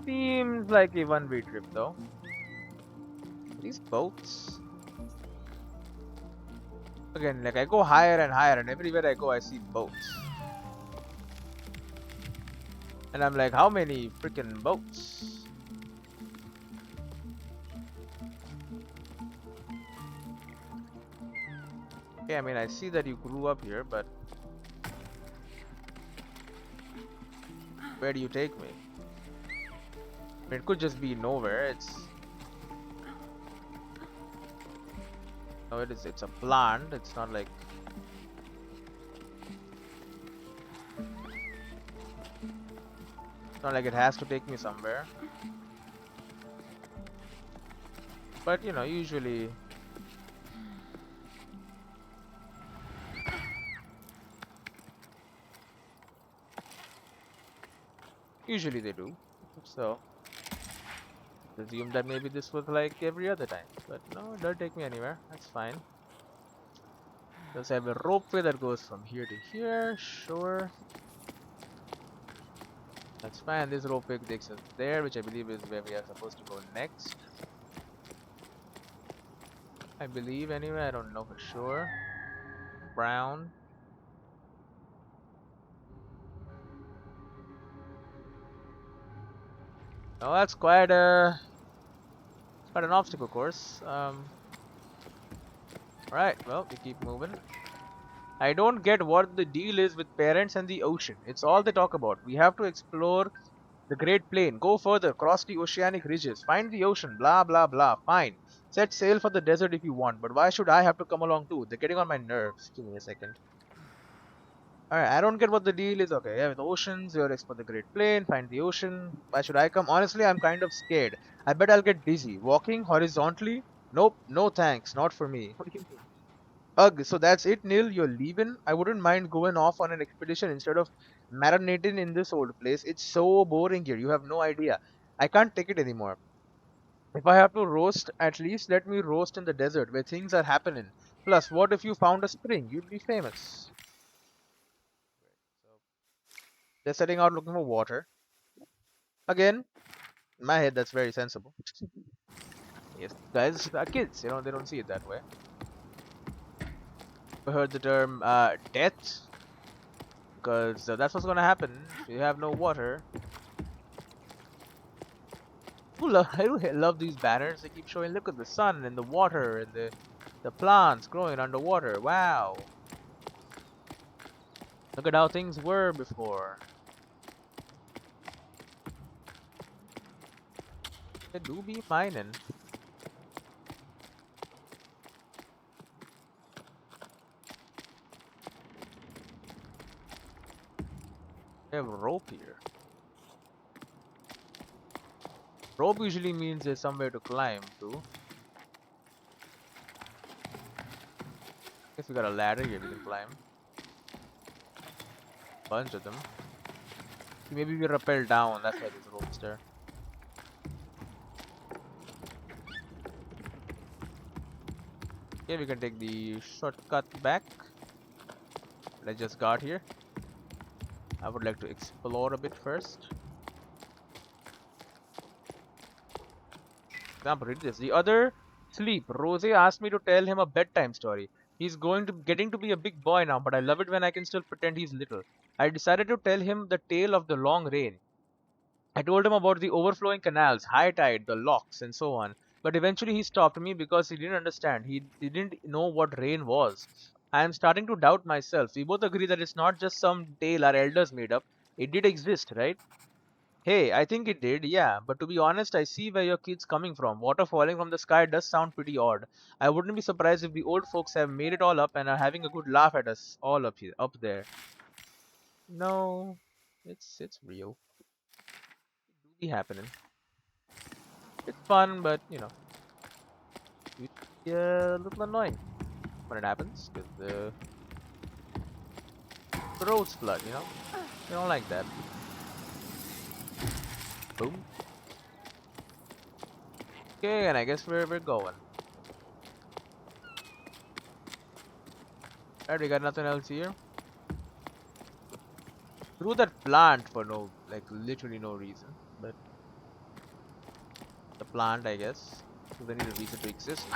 Seems like a one-way trip, though. These boats. Again, like I go higher and higher, and everywhere I go, I see boats. And I'm like, how many freaking boats? Okay, I mean, I see that you grew up here, but where do you take me? I mean, it could just be nowhere. No, it is. It's a plant. It's not like. It's not like it has to take me somewhere. But you know, usually they do. So assume that maybe this was like every other time. But no, it doesn't take me anywhere. That's fine. Does have a ropeway that goes from here to here. Sure. That's fine. This ropeway takes us there, which I believe is where we are supposed to go next. I believe anyway. I don't know for sure. Brown. Oh, that's quite an obstacle course. Right. Well, we keep moving. I don't get what the deal is with parents and the ocean. It's all they talk about. We have to explore the Great Plain, go further, cross the oceanic ridges, find the ocean, blah blah blah. Fine. Set sail for the desert if you want, but why should I have to come along too? They're getting on my nerves. Give me a second. Alright, I don't get what the deal is. Okay, yeah, with oceans, you're explore the Great Plain, find the ocean. Why should I come? Honestly, I'm kind of scared. I bet I'll get dizzy. Walking horizontally? Nope, no thanks, not for me. What do you mean? Ugh, so that's it, Neil. You're leaving? I wouldn't mind going off on an expedition instead of marinating in this old place. It's so boring here. You have no idea. I can't take it anymore. If I have to roast, at least let me roast in the desert where things are happening. Plus, what if you found a spring? You'd be famous. So they're setting out looking for water. Again, in my head, that's very sensible. Yes, guys are kids. You know, they don't see it that way. I heard the term death because that's what's gonna happen if you have no water. I do love these banners. They keep showing. Look at the sun and the water and the plants growing underwater. Wow! Look at how things were before. They do be mining. They have rope here. Rope usually means there's somewhere to climb to. Guess we got a ladder here we can climb. Bunch of them. Maybe we rappel down. That's why there's ropes there. Okay, we can take the shortcut back. I just got here. I would like to explore a bit first. Example, read this. The other sleep. Rose asked me to tell him a bedtime story. He's getting to be a big boy now, but I love it when I can still pretend he's little. I decided to tell him the tale of the long rain. I told him about the overflowing canals, high tide, the locks, and so on. But eventually he stopped me because he didn't understand. He didn't know what rain was. I am starting to doubt myself. We both agree that it's not just some tale our elders made up. It did exist, right? Hey, I think it did, yeah. But to be honest, I see where your kid's coming from. Water falling from the sky does sound pretty odd. I wouldn't be surprised if the old folks have made it all up and are having a good laugh at us all up here, up there. No, it's real. It do be happening. It's fun, but it's a little annoying when it happens because the roads flood. You don't like that. Boom. Okay, and I guess we're going. Right, we got nothing else here. Threw that plant for no, like literally no reason, but the plant, I guess, doesn't need a reason to exist.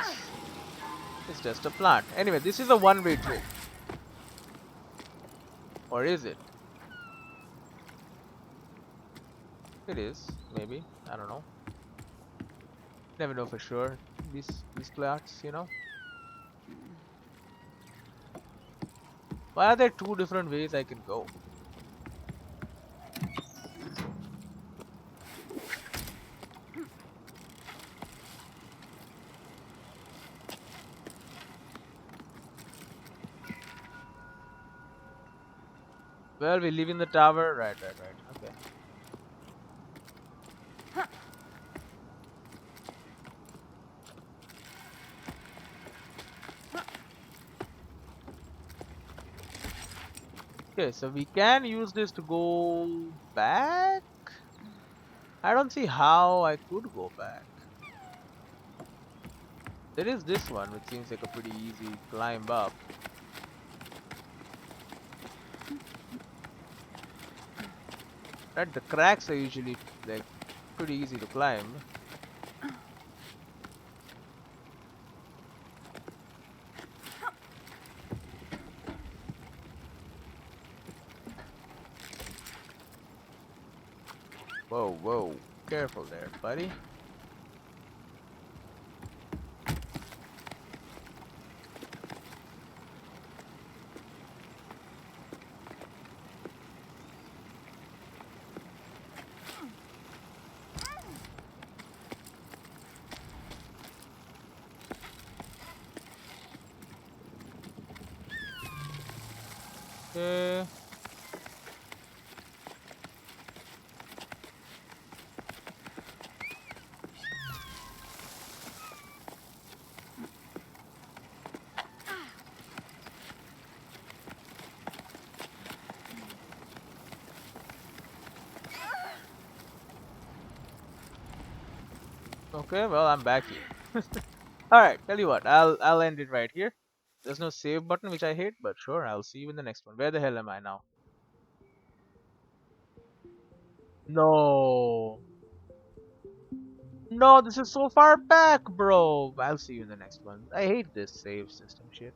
It's just a plant. Anyway, this is a one-way trip, or is it? It is, maybe. I don't know. Never know for sure. These plants. Why are there two different ways I can go? Well, we live in the tower. Right, right, right. Okay. Okay, so we can use this to go back. I don't see how I could go back. There is this one, which seems like a pretty easy climb up. Right, the cracks are usually like pretty easy to climb. Whoa, whoa. Careful there, buddy. Okay. Okay, well, I'm back here. Alright, tell you what, I'll end it right here. There's no save button, which I hate, but sure, I'll see you in the next one. Where the hell am I now? No. No, this is so far back, bro. I'll see you in the next one. I hate this save system shit.